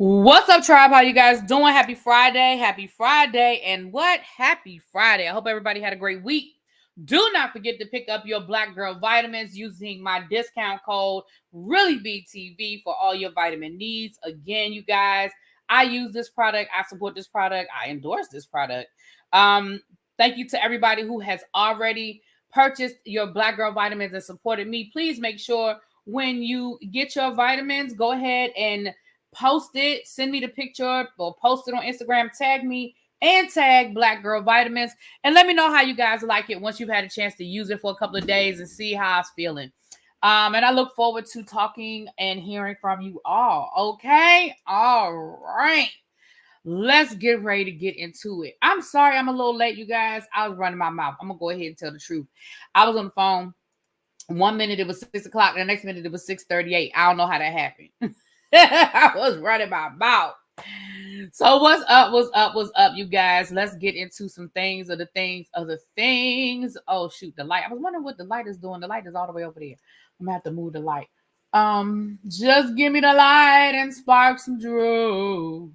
What's up, tribe? How you guys doing? Happy Friday. Happy Friday. And what? Happy Friday. I hope everybody had a great week. Do not forget to pick up your Black Girl vitamins using my discount code ReallyBTV for all your vitamin needs. Again, you guys, I use this product. I support this product. I endorse this product. Thank you to everybody who has already purchased your Black Girl vitamins and supported me. Please make sure when you get your vitamins, go ahead and post it, send me the picture, or post it on Instagram, tag me and tag Black Girl Vitamins, and let me know how you guys like it once you've had a chance to use it for a couple of days and see how it's feeling. And I look forward to talking and hearing from you all. Okay? All right. Let's get ready to get into it. I'm sorry I'm a little late, you guys. I was running my mouth. I'm going to go ahead and tell the truth. I was on the phone. 1 minute it was 6 o'clock. The next minute it was 6:38. I don't know how that happened. I was running my mouth. So what's up, you guys? Let's get into some things. Oh, shoot, the light. I was wondering what the light is doing. The light is all the way over there. I'm gonna have to move the light. Just give me the light and spark some drew.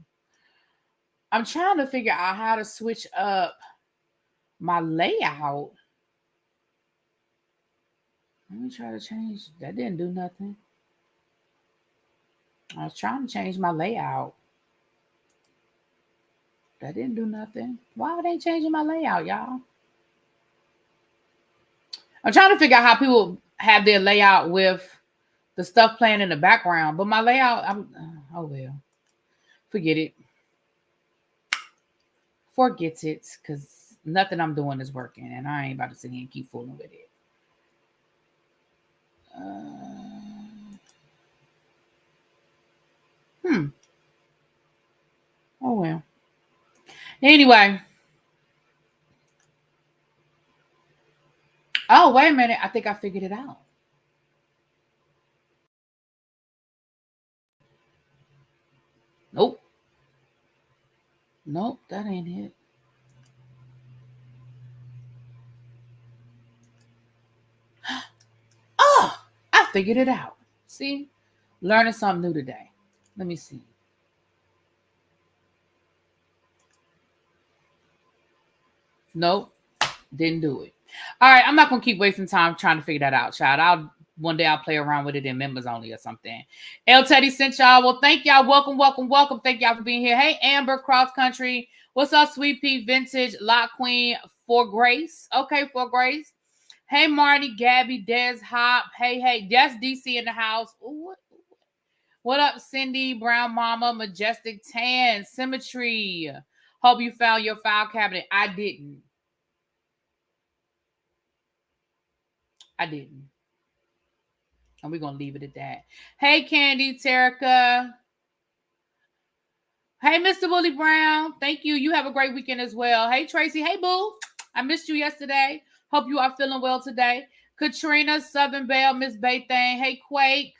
I'm trying to figure out how to switch up my layout. Let me try to change. That didn't do nothing. I was trying to change my layout. That didn't do nothing. Why are they changing my layout, y'all? I'm trying to figure out how people have their layout with the stuff playing in the background. But my layout, oh well. Forget it. Forget it. Because nothing I'm doing is working. And I ain't about to sit here and keep fooling with it. Oh well. Anyway. Oh, wait a minute. I think I figured it out. Nope. Nope, that ain't it. Oh, I figured it out. See? Learning something new today. Let me see. Nope, didn't do it. All right, I'm not gonna keep wasting time trying to figure that out, child. One day I'll play around with it in members only or something. L Teddy sent y'all. Well, thank y'all. Welcome. Thank y'all for being here. Hey, Amber, Cross Country. What's up, Sweet Pea, Vintage, Lock Queen, For Grace. Okay, For Grace. Hey, Marty, Gabby, Des, Hop. Hey, that's DC in the house. Ooh, what up, Cindy, Brown Mama, Majestic Tan, Symmetry. Hope you found your file cabinet. I didn't. And we're going to leave it at that. Hey, Candy, Terica. Hey, Mr. Willie Brown. Thank you. You have a great weekend as well. Hey, Tracy. Hey, Boo. I missed you yesterday. Hope you are feeling well today. Katrina, Southern Belle, Miss Baythang. Hey, Quake.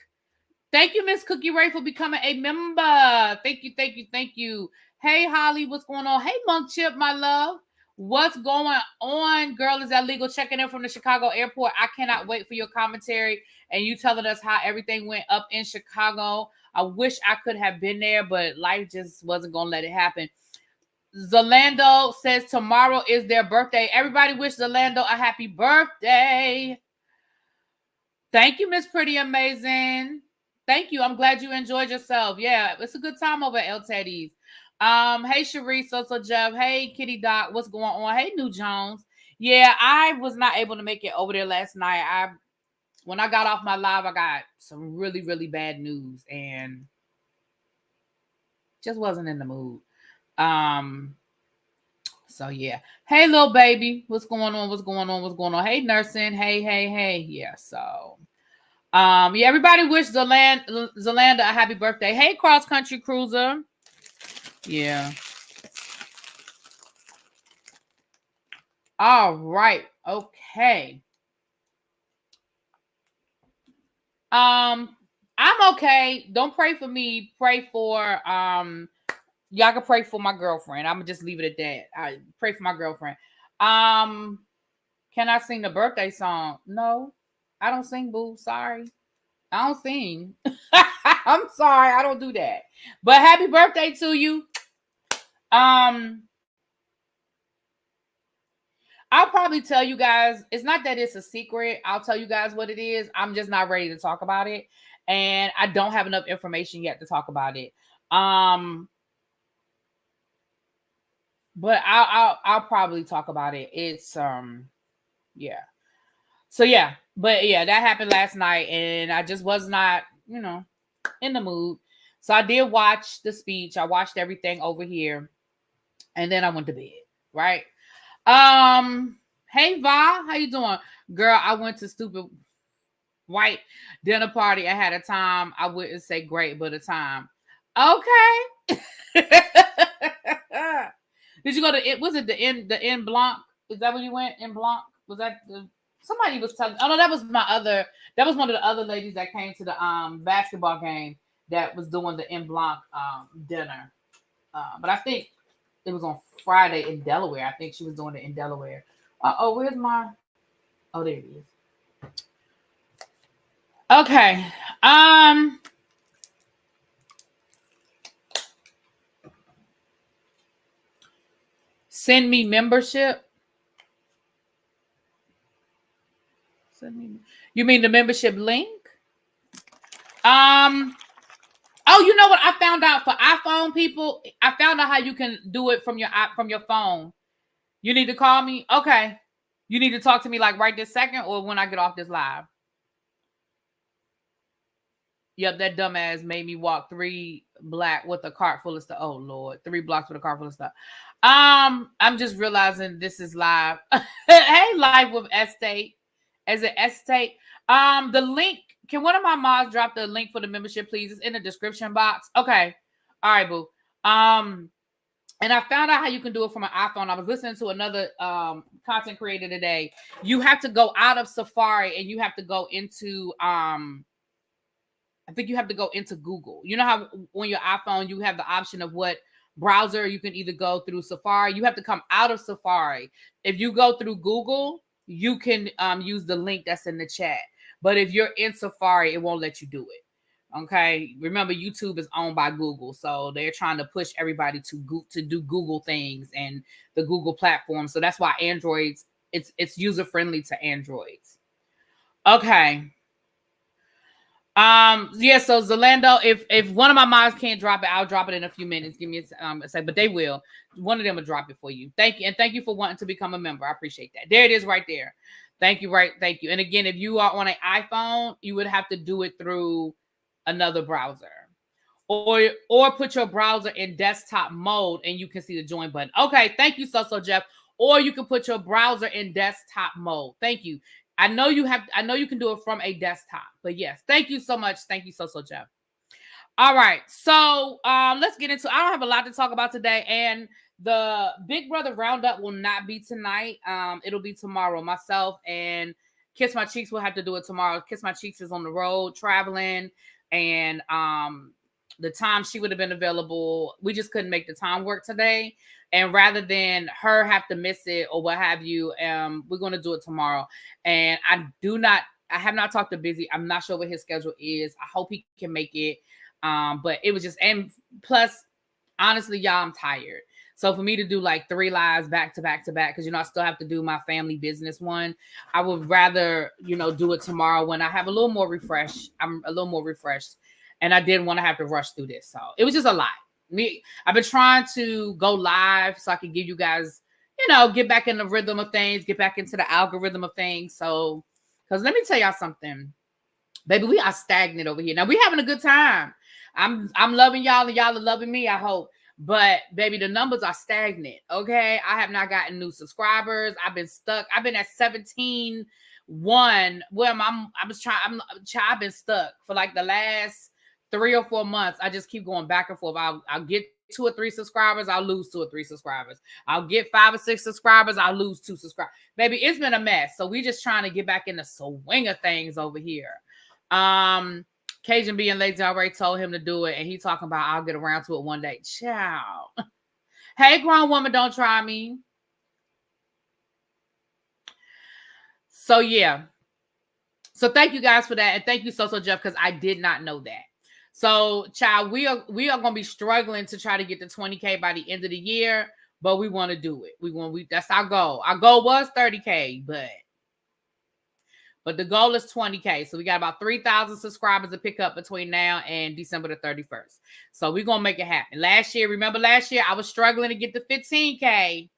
Thank you, Miss Cookie Ray, for becoming a member. Thank you. Hey, Holly, what's going on? Hey, Monk Chip, my love. What's going on? Girl, is that legal? Checking in from the Chicago airport. I cannot wait for your commentary and you telling us how everything went up in Chicago. I wish I could have been there, but life just wasn't going to let it happen. Zalando says tomorrow is their birthday. Everybody wish Zalando a happy birthday. Thank you, Miss Pretty Amazing. Thank you. I'm glad you enjoyed yourself. Yeah, it's a good time over at El Teddy's. Hey, Cherie, So Jeff. Hey, Kitty Doc. What's going on? Hey, New Jones. Yeah, I was not able to make it over there last night. When I got off my live, I got some really, really bad news and just wasn't in the mood. So yeah. Hey, little baby. What's going on? Hey, nursing. Hey. Yeah, so yeah, everybody wish Zalanda a happy birthday. Hey, Cross Country Cruiser. Yeah. All right. Okay. I'm okay. Don't pray for me. Pray for y'all can pray for my girlfriend. I'm gonna just leave it at that. I pray for my girlfriend. Can I sing the birthday song? No, I don't sing, boo. Sorry. I don't sing. I'm sorry, I don't do that. But happy birthday to you. I'll probably tell you guys, it's not that it's a secret. I'll tell you guys what it is. I'm just not ready to talk about it. And I don't have enough information yet to talk about it. But I'll probably talk about it. It's yeah. So yeah, but yeah, that happened last night and I just was not, in the mood. So I did watch the speech. I watched everything over here and then I went to bed, right? Hey Va, how you doing? Girl, I went to stupid white dinner party. I had a time. I wouldn't say great, but a time. Okay. Did you go to it? Was it the in Blanc? Is that where you went? In Blanc? Was that somebody was telling? Oh no, that was one of the other ladies that came to the basketball game that was doing the in Blanc dinner. But I think it was on Friday in Delaware. I think she was doing it in Delaware. Where's my? Oh, there it is. Okay. Send me membership. You mean the membership link? Oh, you know what? I found out for iPhone people. I found out how you can do it from your phone. You need to call me. Okay. You need to talk to me like right this second or when I get off this live. Yep, that dumbass made me walk 3 blocks with a cart full of stuff. Oh Lord, 3 blocks with a cart full of stuff. I'm just realizing this is live. Hey, live with Estate. As an Estate. The link. Can one of my mods drop the link for the membership, please? It's in the description box. Okay. All right, boo. And I found out how you can do it from an iPhone. I was listening to another content creator today. You have to go out of Safari and you have to go into I think you have to go into Google. You know how on your iPhone you have the option of what browser you can either go through Safari. You have to come out of Safari. If you go through Google, you can use the link that's in the chat. But if you're in Safari, it won't let you do it. Okay. Remember, YouTube is owned by Google, so they're trying to push everybody to do Google things and the Google platform. So that's why Androids, it's user friendly to Androids. Okay. Yeah, so Zalando, if one of my mods can't drop it, I'll drop it in a few minutes. Give me a sec, but they will. One of them will drop it for you. Thank you, and thank you for wanting to become a member. I appreciate that. There it is right there. Thank you, thank you. And again, if you are on an iPhone, you would have to do it through another browser. Or put your browser in desktop mode and you can see the join button. Okay, thank you, so Jeff. Or you can put your browser in desktop mode. Thank you. I know you can do it from a desktop, but yes, thank you so much. Thank you, so Jeff. All right, so let's get into. I don't have a lot to talk about today, and the Big Brother Roundup will not be tonight. It'll be tomorrow. Myself and Kiss My Cheeks will have to do it tomorrow. Kiss My Cheeks is on the road traveling, and the time she would have been available, we just couldn't make the time work today. And rather than her have to miss it or what have you, we're going to do it tomorrow. And I have not talked to Busy. I'm not sure what his schedule is. I hope he can make it. But it was just, and plus, honestly, y'all, I'm tired. So for me to do like 3 lives back to back to back, because, I still have to do my family business one. I would rather, do it tomorrow when I have a little more refreshed. I'm a little more refreshed. And I didn't want to have to rush through this. So it was just a lot. I've been trying to go live so I can give you guys, get back in the rhythm of things, get back into the algorithm of things. So, because let me tell y'all something, baby, we are stagnant over here. Now we having a good time. I'm loving y'all and y'all are loving me, I hope. But baby, the numbers are stagnant. Okay. I have not gotten new subscribers. I've been stuck. I've been at 17.1. Well, I've been stuck for like the last 3 or 4 months. I just keep going back and forth. I'll get 2 or 3 subscribers. I'll lose 2 or 3 subscribers. I'll get 5 or 6 subscribers. I'll lose 2 subscribers. Baby, it's been a mess. So we just trying to get back in the swing of things over here. Cajun being lazy, I already told him to do it. And he talking about I'll get around to it one day. Ciao. Hey, grown woman, don't try me. So yeah. So thank you guys for that. And thank you, so Jeff, because I did not know that. So, child, we are gonna be struggling to try to get to 20K by the end of the year, but we want to do it. That's our goal. Our goal was 30K, but the goal is 20K. So we got about 3,000 subscribers to pick up between now and December the 31st. So we're gonna make it happen. Remember last year I was struggling to get to 15K.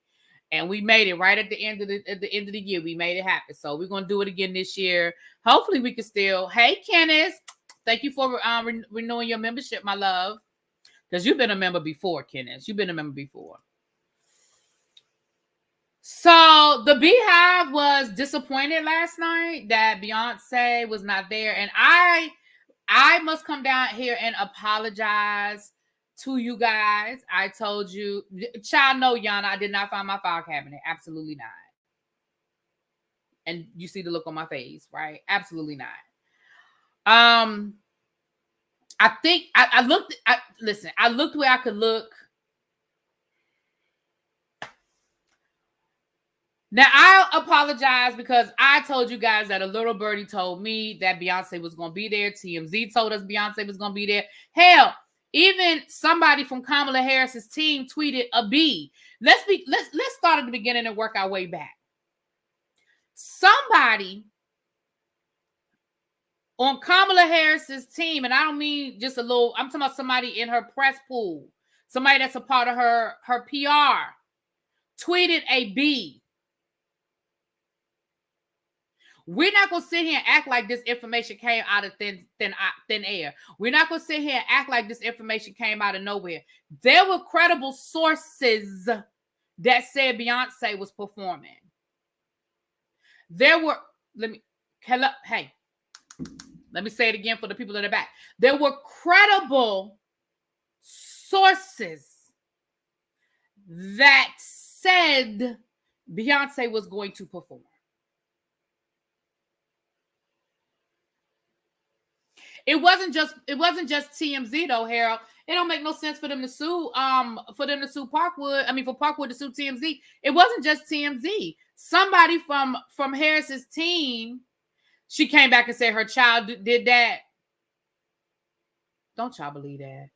And we made it right at the end of the year. We made it happen. So we're gonna do it again this year. Hopefully we can still. Hey, Kenneth, thank you for renewing your membership, my love. Because you've been a member before, Kenneth. You've been a member before. So the Beehive was disappointed last night that Beyonce was not there, and I must come down here and apologize to you guys. I told you, child, no, Yana, I did not find my file cabinet. Absolutely not. And you see the look on my face, right? Absolutely not. I think I looked. Listen, I looked where I could look. Now, I apologize because I told you guys that a little birdie told me that Beyonce was going to be there. TMZ told us Beyonce was going to be there. Hell, even somebody from Kamala Harris's team tweeted a B. Let's start at the beginning and work our way back. Somebody on Kamala Harris's team, and I don't mean just a little, I'm talking about somebody in her press pool, somebody that's a part of her PR, tweeted a B. We're not going to sit here and act like this information came out of thin air. We're not going to sit here and act like this information came out of nowhere. There were credible sources that said Beyonce was performing. Let me say it again for the people in the back. There were credible sources that said Beyonce was going to perform. It wasn't just TMZ though, Harold. It don't make no sense for them to sue Parkwood. I mean, for Parkwood to sue TMZ. It wasn't just TMZ. Somebody from Harris's team, she came back and said her child did that. Don't y'all believe that?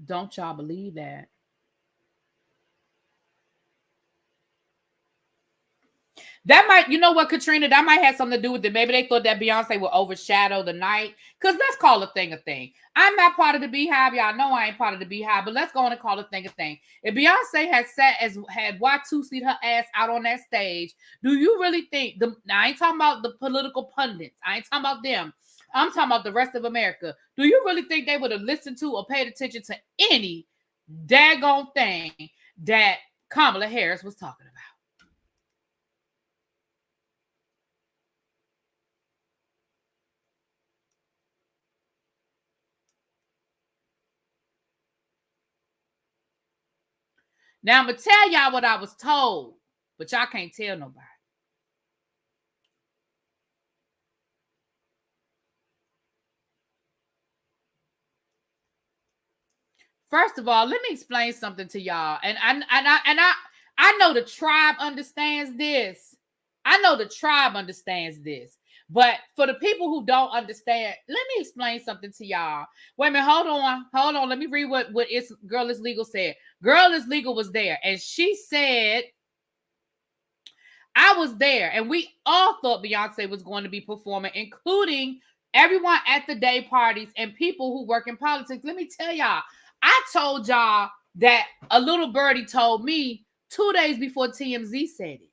Don't y'all believe that? That might, you know what, Katrina, that might have something to do with it. Maybe they thought that Beyonce would overshadow the night. Because let's call a thing a thing. I'm not part of the Beehive. Y'all know I ain't part of the Beehive, but let's go on and call a thing a thing. If Beyonce had Y2C'd her ass out on that stage, do you really think, now I ain't talking about the political pundits. I ain't talking about them. I'm talking about the rest of America. Do you really think they would have listened to or paid attention to any daggone thing that Kamala Harris was talking about? Now, I'm going to tell y'all what I was told, but y'all can't tell nobody. First of all, let me explain something to y'all. And I know the tribe understands this. But for the people who don't understand, let me explain something to y'all. Wait a minute, hold on. Let me read what Girl is Legal said. Girl is Legal was there, and she said, I was there, and we all thought Beyonce was going to be performing, including everyone at the day parties and people who work in politics. Let me tell y'all, I told y'all that a little birdie told me 2 days before TMZ said it.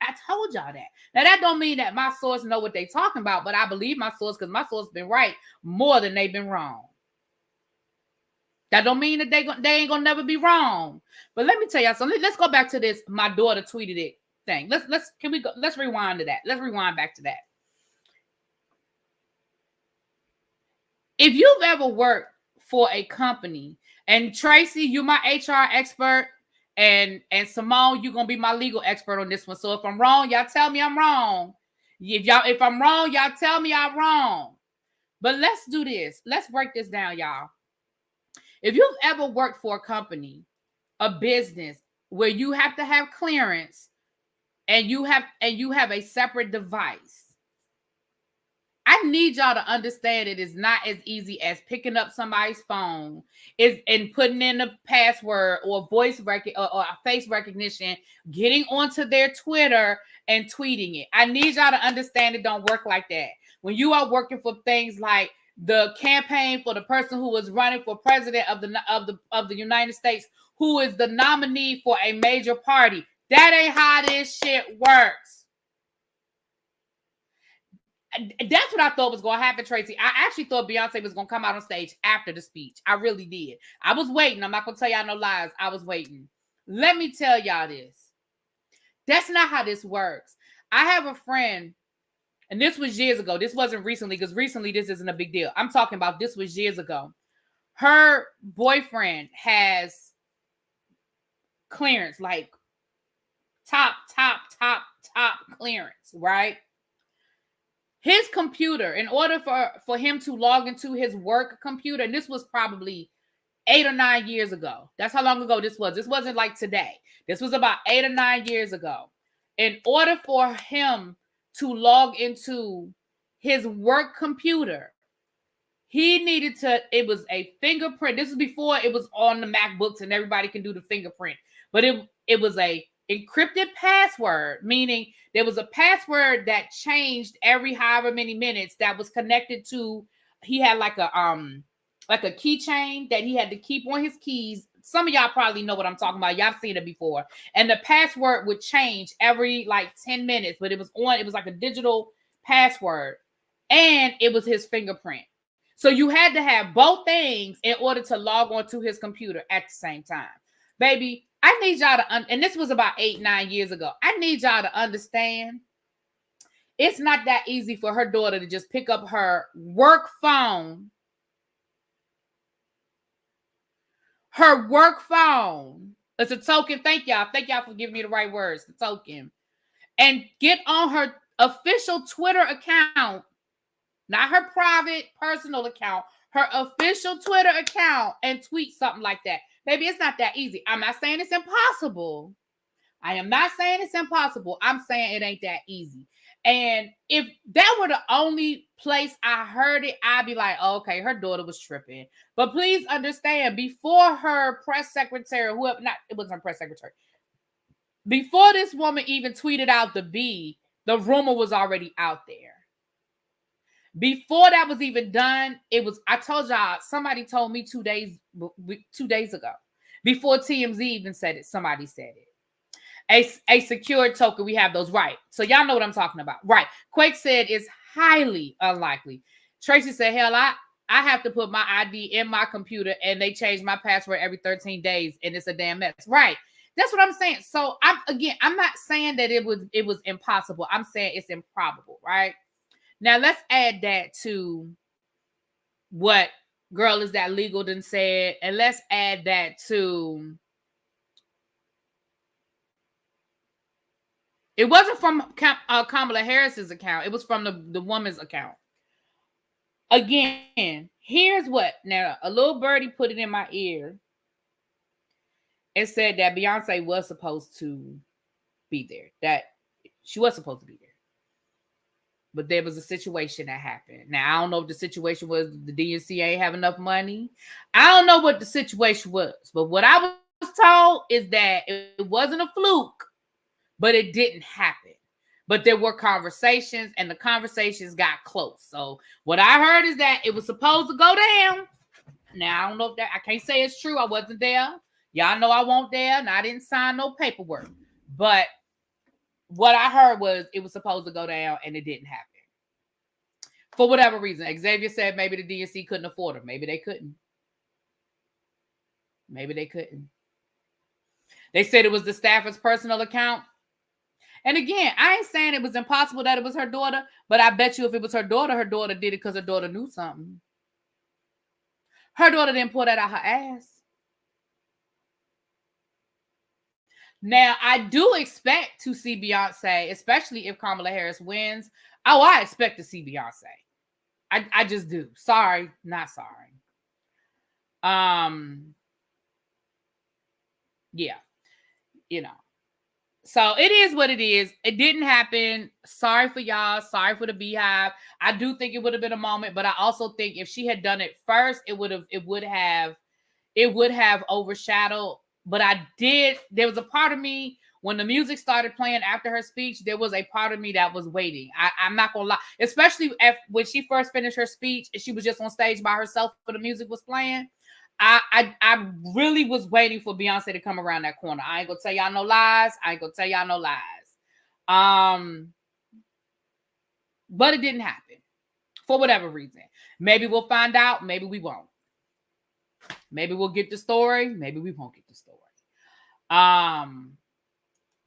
I told y'all that. Now, that don't mean that my source know what they talking about, but I believe my source because my source been right more than they've been wrong. That don't mean that they ain't gonna never be wrong. But let me tell y'all something. Let's go back to this. My daughter tweeted it thing. Let's rewind to that. Let's rewind back to that. If you've ever worked for a company, and Tracy, you're my HR expert, and Simone, you're gonna be my legal expert on this one. So if I'm wrong, y'all tell me I'm wrong. If I'm wrong, y'all tell me I'm wrong. But let's do this. Let's break this down, y'all. If you've ever worked for a company, a business where you have to have clearance and you have a separate device, I need y'all to understand it is not as easy as picking up somebody's phone and putting in a password or voice or face recognition, getting onto their Twitter and tweeting it. I need y'all to understand it don't work like that. When you are working for things like the campaign for the person who is running for president of the United States, who is the nominee for a major party, that ain't how this shit works. That's what I thought was going to happen, Tracy. I actually thought Beyonce was going to come out on stage after the speech. I really did. I was waiting. I'm not going to tell y'all no lies. I was waiting. Let me tell y'all this. That's not how this works. I have a friend, and this was years ago. This wasn't recently, because recently this isn't a big deal. I'm talking about this was years ago. Her boyfriend has clearance, like top clearance, right? His computer, in order for him to log into his work computer, and this was probably 8 or 9 years ago. That's how long ago this was. This wasn't like today. This was about 8 or 9 years ago. In order for him to log into his work computer, he needed to, it was a fingerprint. This is before it was on the MacBooks and everybody can do the fingerprint. But it was a encrypted password, meaning there was a password that changed every however many minutes that was connected to, he had like a keychain that he had to keep on his keys. Some of y'all probably know what I'm talking about. Y'all seen it before. And the password would change every like 10 minutes, but it was like a digital password, and it was his fingerprint. So you had to have both things in order to log on to his computer at the same time. Baby, I need y'all to, and this was about 8-9 years ago. I need y'all to understand it's not that easy for her daughter to just pick up her work phone. Her work phone. It's a token. Thank y'all. Thank y'all for giving me the right words. The token. And get on her official Twitter account, not her private personal account, her official Twitter account, and tweet something like that. Baby, it's not that easy. I'm not saying it's impossible. I am not saying it's impossible. I'm saying it ain't that easy. And if that were the only place I heard it, I'd be like, oh, okay, her daughter was tripping. But please understand, before her press secretary, it wasn't her press secretary. Before this woman even tweeted out the rumor was already out there. Before that was even done, I told y'all, somebody told me 2 days ago. Before TMZ even said it, somebody said it. A secured token, we have those, right? So y'all know what I'm talking about, right? Quake said it's highly unlikely. Tracy said, hell, I have to put my ID in my computer, and they change my password every 13 days, and it's a damn mess, right? That's what I'm saying. So I'm not saying that it was impossible. I'm saying it's improbable, right? Now let's add that to what Girl Is That Legal done said, and let's add that to, it wasn't from Kamala Harris's account. It was from the woman's account. Again, here's what. Now, a little birdie put it in my ear. It said that Beyonce was supposed to be there. That she was supposed to be there. But there was a situation that happened. Now, I don't know if the situation was the DNC ain't have enough money. I don't know what the situation was. But what I was told is that it wasn't a fluke, but it didn't happen. But there were conversations, and the conversations got close. So what I heard is that it was supposed to go down. Now, I don't know if I can't say it's true. I wasn't there. Y'all know I wasn't there, and I didn't sign no paperwork. But what I heard was it was supposed to go down, and it didn't happen. For whatever reason. Xavier said maybe the DNC couldn't afford her. Maybe they couldn't. Maybe they couldn't. They said it was the staffer's personal account. And again, I ain't saying it was impossible that it was her daughter, but I bet you if it was her daughter did it because her daughter knew something. Her daughter didn't pull that out her ass. Now, I do expect to see Beyonce, especially if Kamala Harris wins. Oh, I expect to see Beyonce. I just do. Sorry, not sorry. Yeah, you know. So it is what it is. It didn't happen. Sorry for y'all. Sorry for the Beehive. I do think it would have been a moment, but I also think if she had done it first, it would have overshadowed. But there was a part of me when the music started playing after her speech, there was a part of me that was waiting. I'm not gonna lie, especially when she first finished her speech and she was just on stage by herself, but the music was playing. I really was waiting for Beyonce to come around that corner. I ain't gonna tell y'all no lies. But it didn't happen for whatever reason. Maybe we'll find out. Maybe we won't. Maybe we'll get the story. Maybe we won't get the story.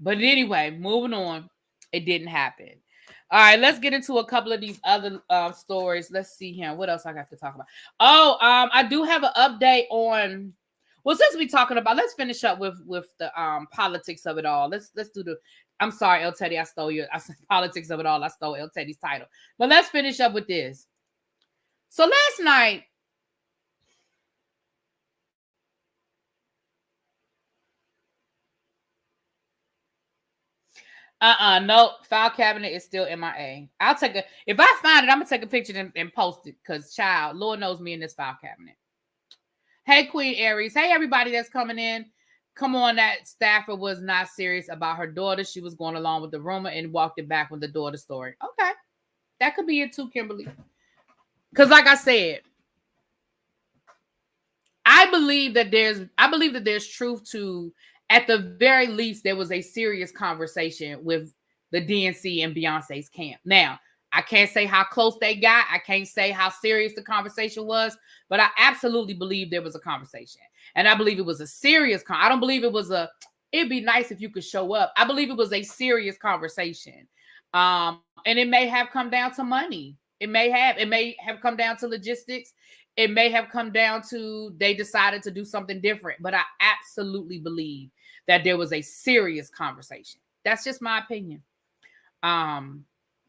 But anyway, moving on. It didn't happen. All right, let's get into a couple of these other stories. Let's see here. What else I got to talk about? Oh, I do have an update on. Well, since we're talking about, let's finish up with the politics of it all. Let's do the. I'm sorry, El Teddy, I said politics of it all. I stole El Teddy's title. But let's finish up with this. So last night. No, file cabinet is still MIA. If I find it, I'm gonna take a picture and post it because child, Lord knows me in this file cabinet. Hey, Queen Aries. Hey, everybody that's coming in. Come on, that staffer was not serious about her daughter. She was going along with the rumor and walked it back with the daughter story. Okay. That could be it too, Kimberly. Because like I said, I believe that there's truth to, at the very least, there was a serious conversation with the DNC and Beyonce's camp. Now, I can't say how close they got. I can't say how serious the conversation was, but I absolutely believe there was a conversation. And I believe it was a serious I don't believe it was it'd be nice if you could show up. I believe it was a serious conversation. And it may have come down to money. It may have come down to logistics. It may have come down to they decided to do something different, but I absolutely believe that there was a serious conversation. That's just my opinion.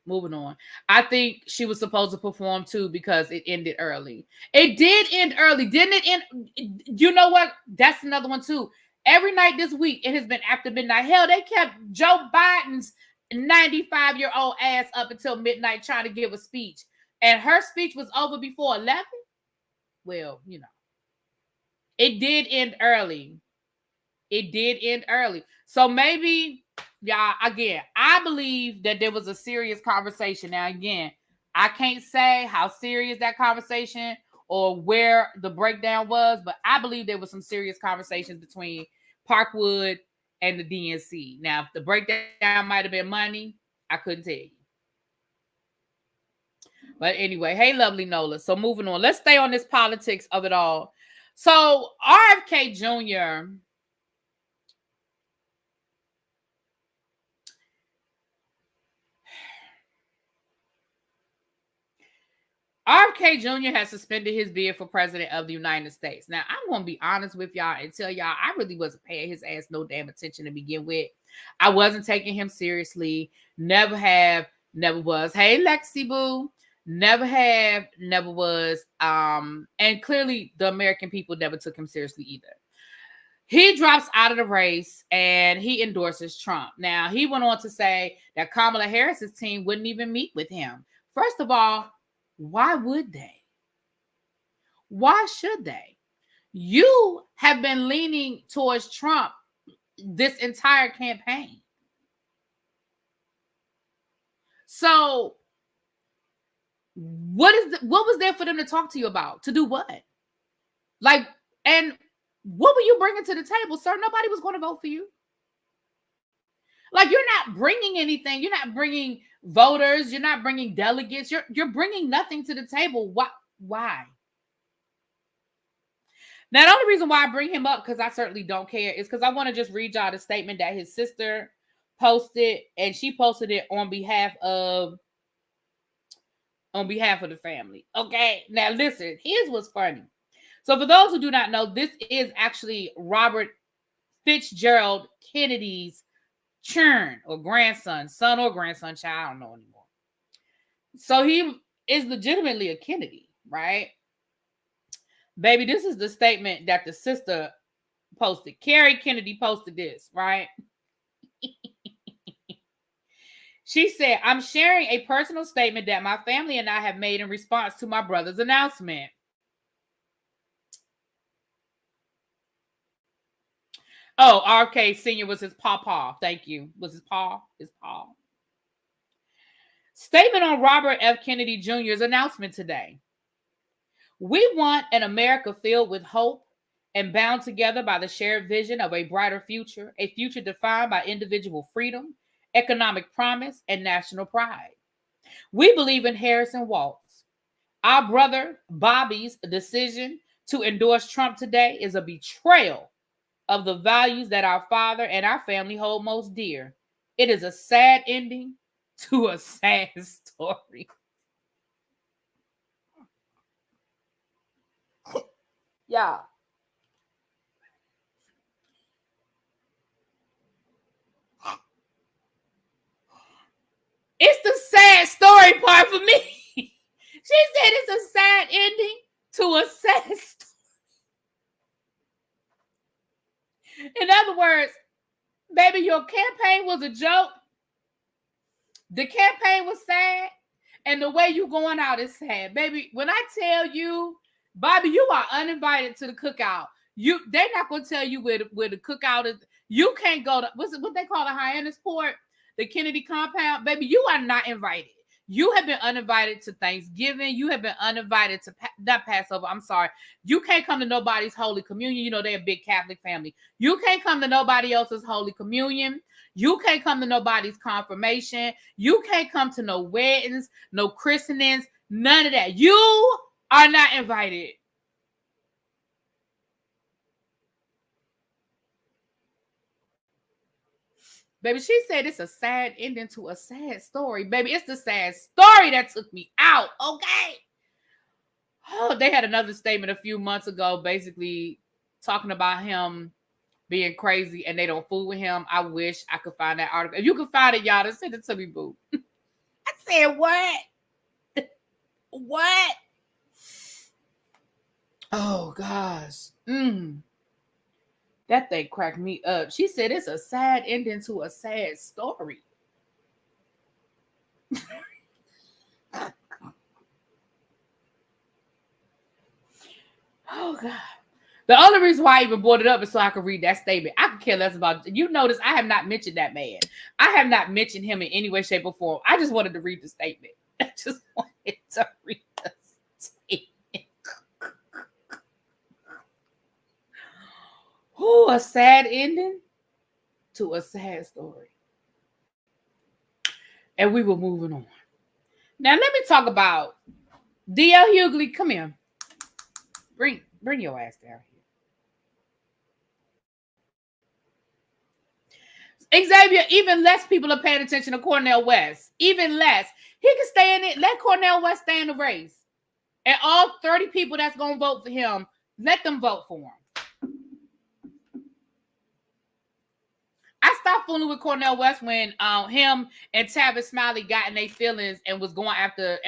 Moving on. I think she was supposed to perform too because it ended early. It did end early, didn't it? End. You know what? That's another one too. Every night this week, it has been after midnight. Hell, they kept Joe Biden's 95-year-old ass up until midnight trying to give a speech. And her speech was over before 11. Well, you know, it did end early. So maybe, y'all, again, I believe that there was a serious conversation. Now, again, I can't say how serious that conversation or where the breakdown was, but I believe there was some serious conversations between Parkwood and the DNC. Now, if the breakdown might have been money, I couldn't tell you. But anyway, hey, lovely Nola. So moving on. Let's stay on this politics of it all. So RFK Jr. RFK Jr. has suspended his bid for president of the United States. Now, I'm going to be honest with y'all and tell y'all I really wasn't paying his ass no damn attention to begin with. I wasn't taking him seriously. Never have, never was. Hey, Lexi Boo. Never have, never was. And clearly the American people never took him seriously either. He drops out of the race and he endorses Trump. Now, he went on to say that Kamala Harris's team wouldn't even meet with him. First of all, why would they? Why should they? You have been leaning towards Trump this entire campaign. So what was there for them to talk to you about? To do what? Like, and what were you bringing to the table, sir? Nobody was going to vote for you. Like, you're not bringing anything. You're not bringing voters. You're not bringing delegates. You're bringing nothing to the table. Why? Now, the only reason why I bring him up, because I certainly don't care, is because I want to just read y'all the statement that his sister posted, and she posted it on behalf of the family. Okay, now listen, here's what's funny. So for those who do not know, this is actually Robert Fitzgerald Kennedy's churn or grandson, son or grandson, child, I don't know anymore. So he is legitimately a Kennedy, right? Baby, this is the statement that the sister posted. Carrie Kennedy posted this, right? She said, I'm sharing a personal statement that my family and I have made in response to my brother's announcement. Oh, RFK Sr. was his pawpaw. Thank you. Was his paw? His paw. Statement on Robert F. Kennedy Jr.'s announcement today. We want an America filled with hope and bound together by the shared vision of a brighter future, a future defined by individual freedom, economic promise, and national pride. We believe in Harrison Waltz. Our brother Bobby's decision to endorse Trump today is a betrayal of the values that our father and our family hold most dear. It is a sad ending to a sad story. Yeah. It's the sad story part for me. She said it's a sad ending to a sad story. In other words, baby, your campaign was a joke. The campaign was sad. And the way you going out is sad. Baby, when I tell you, Bobby, you are uninvited to the cookout. They're not going to tell you where the cookout is. You can't go to, what they call the Hyannisport, the Kennedy compound. Baby, you are not invited. You have been uninvited to Thanksgiving. You have been uninvited to, not Passover, I'm sorry. You can't come to nobody's Holy Communion. You know, they're a big Catholic family. You can't come to nobody else's Holy Communion. You can't come to nobody's confirmation. You can't come to no weddings, no christenings, none of that. You are not invited. Baby, she said it's a sad ending to a sad story. Baby, it's the sad story that took me out, okay? Oh, they had another statement a few months ago, basically talking about him being crazy and they don't fool with him. I wish I could find that article. If you can find it, y'all, just send it to me, boo. I said, what? What? Oh, gosh. That thing cracked me up. She said it's a sad ending to a sad story. Oh, God. The only reason why I even brought it up is so I could read that statement. I could care less about it. You notice I have not mentioned that man. I have not mentioned him in any way, shape, or form. I just wanted to read the statement. I just wanted to read the statement. Oh, a sad ending to a sad story. And we were moving on. Now let me talk about D.L. Hughley. Come here. Bring your ass down here. Xavier, even less people are paying attention to Cornel West. Even less. He can stay in it. Let Cornel West stay in the race. And all 30 people that's going to vote for him, let them vote for him. I stopped fooling with Cornel West when him and Tavis Smiley got in their feelings and went after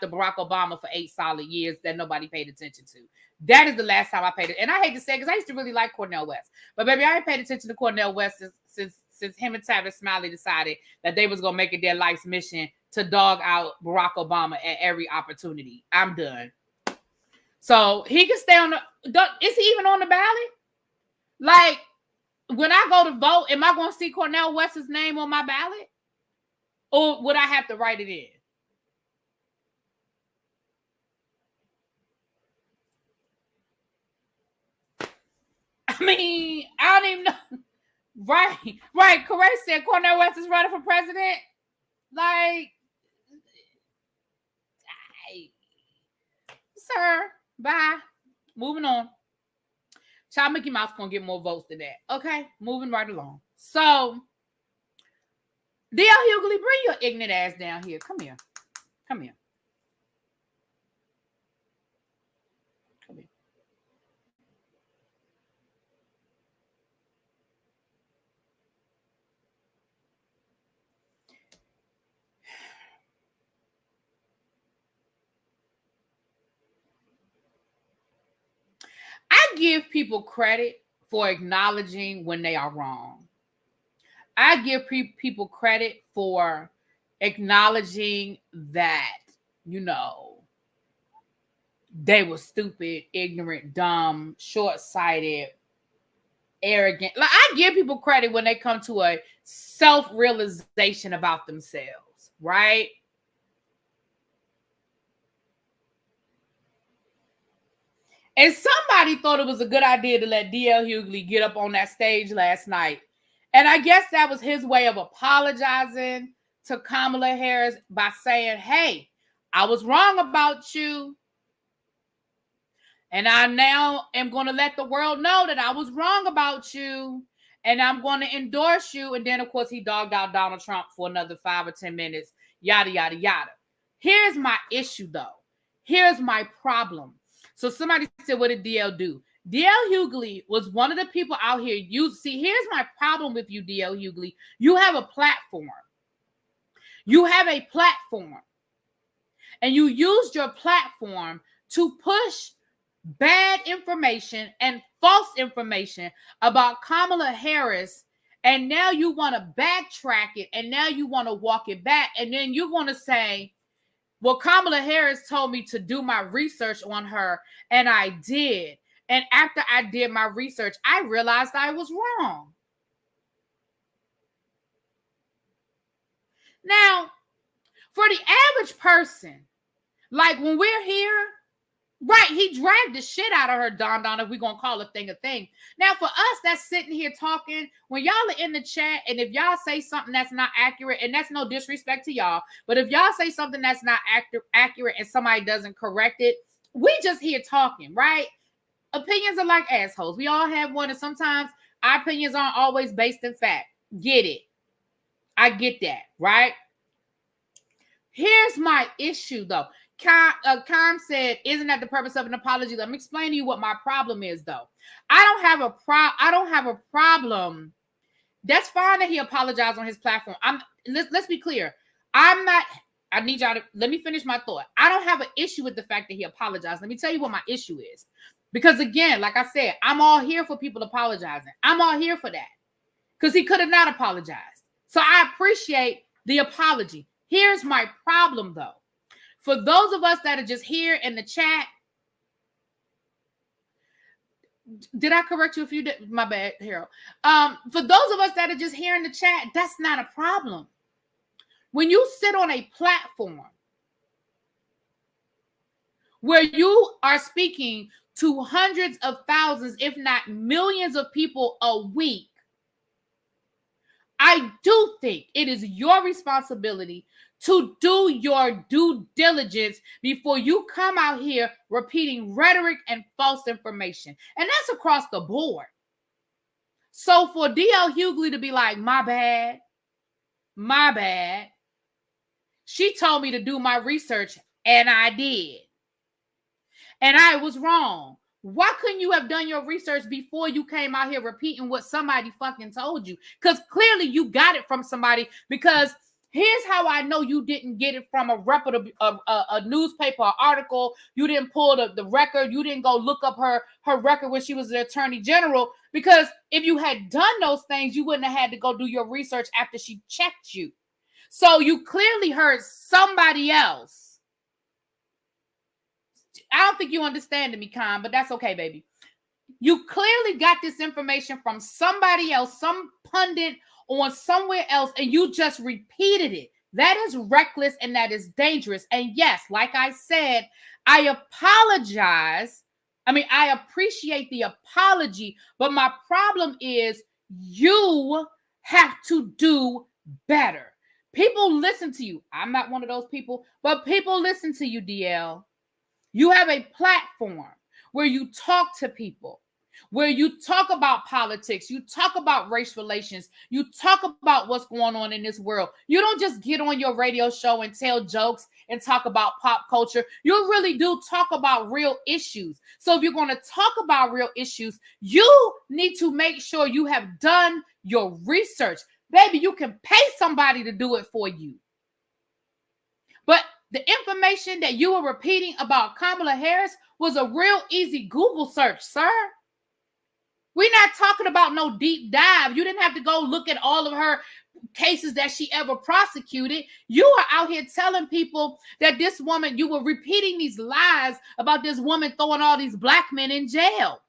Barack Obama for 8 solid years that nobody paid attention to. That is the last time I paid it. And I hate to say it because I used to really like Cornel West. But baby, I ain't paid attention to Cornel West since him and Tavis Smiley decided that they was going to make it their life's mission to dog out Barack Obama at every opportunity. I'm done. So he can stay on the... Is he even on the ballot? Like... When I go to vote, am I going to see Cornel West's name on my ballot? Or would I have to write it in? I mean, I don't even know. Right. Correct said Cornel West is running for president. Like, sir, bye. Moving on. Child Mickey Mouse gonna get more votes than that. Okay, moving right along. So, D.L. Hughley, bring your ignorant ass down here. Come here. Come here. Come here. give people credit for acknowledging when they are wrong. I give people credit for acknowledging that, they were stupid, ignorant, dumb, short-sighted, arrogant. Like, I give people credit when they come to a self-realization about themselves, right? And somebody thought it was a good idea to let D.L. Hughley get up on that stage last night. And I guess that was his way of apologizing to Kamala Harris by saying, hey, I was wrong about you. And I now am going to let the world know that I was wrong about you. And I'm going to endorse you. And then, of course, he dogged out Donald Trump for another 5 or 10 minutes. Yada, yada, yada. Here's my issue, though. Here's my problem. So somebody said, what did DL do? DL Hughley was one of the people out here. See, here's my problem with you, DL Hughley. You have a platform. You have a platform. And you used your platform to push bad information and false information about Kamala Harris. And now you want to backtrack it. And now you want to walk it back. And then you're going to say, well, Kamala Harris told me to do my research on her, and I did. And after I did my research, I realized I was wrong. Now, for the average person, like when we're here, right, he dragged the shit out of her, Don, if we're going to call a thing. Now, for us that's sitting here talking, when y'all are in the chat, and if y'all say something that's not accurate, and that's no disrespect to y'all, but if y'all say something that's not accurate and somebody doesn't correct it, we just here talking, right? Opinions are like assholes. We all have one, and sometimes our opinions aren't always based in fact. Get it. I get that, right? Here's my issue, though. Khan said, isn't that the purpose of an apology? Let me explain to you what my problem is, though. I don't have a problem. That's fine that he apologized on his platform. Let's be clear. I need y'all to let me finish my thought. I don't have an issue with the fact that he apologized. Let me tell you what my issue is. Because again, like I said, I'm all here for people apologizing. I'm all here for that. Because he could have not apologized. So I appreciate the apology. Here's my problem, though. For those of us that are just here in the chat, did I correct you if you did? My bad, Harold. For those of us that are just here in the chat, that's not a problem. When you sit on a platform where you are speaking to hundreds of thousands, if not millions of people a week, I do think it is your responsibility to do your due diligence before you come out here repeating rhetoric and false information. And that's across the board. So for D.L. Hughley to be like, my bad, she told me to do my research and I did. And I was wrong. Why couldn't you have done your research before you came out here repeating what somebody fucking told you? Because clearly you got it from somebody. Because here's how I know you didn't get it from a reputable a newspaper or article. You didn't pull the record. You didn't go look up her record when she was the attorney general. Because if you had done those things, you wouldn't have had to go do your research after she checked you. So you clearly heard somebody else. I don't think you understand me, Khan, but that's okay, baby. You clearly got this information from somebody else, some pundit on somewhere else, and you just repeated it. That is reckless and that is dangerous. And yes, like I said, I apologize. I appreciate the apology, but my problem is you have to do better. People listen to you. I'm not one of those people, but people listen to you, DL. You have a platform where you talk to people, where you talk about politics, you talk about race relations, you talk about what's going on in this world. You don't just get on your radio show and tell jokes and talk about pop culture. You really do talk about real issues. So if you're going to talk about real issues, you need to make sure you have done your research. Baby, you can pay somebody to do it for you. But the information that you were repeating about Kamala Harris was a real easy Google search, sir. We're not talking about no deep dive. You didn't have to go look at all of her cases that she ever prosecuted. You are out here telling people that this woman, you were repeating these lies about this woman throwing all these black men in jail.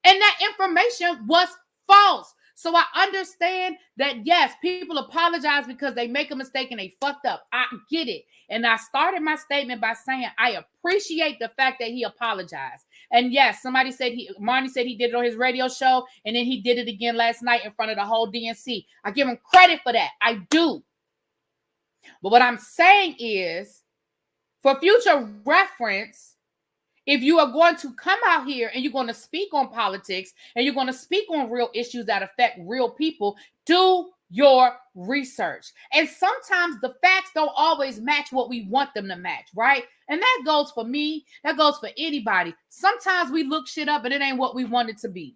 And that information was false. So I understand that, yes, people apologize because they make a mistake and they fucked up. I get it. And I started my statement by saying I appreciate the fact that he apologized. And yes, Marnie said he did it on his radio show, and then he did it again last night in front of the whole DNC. I give him credit for that. I do. But what I'm saying is, for future reference, if you are going to come out here and you're going to speak on politics and you're going to speak on real issues that affect real people, do your research. And sometimes the facts don't always match what we want them to match, right? And that goes for me. That goes for anybody. Sometimes we look shit up and it ain't what we want it to be.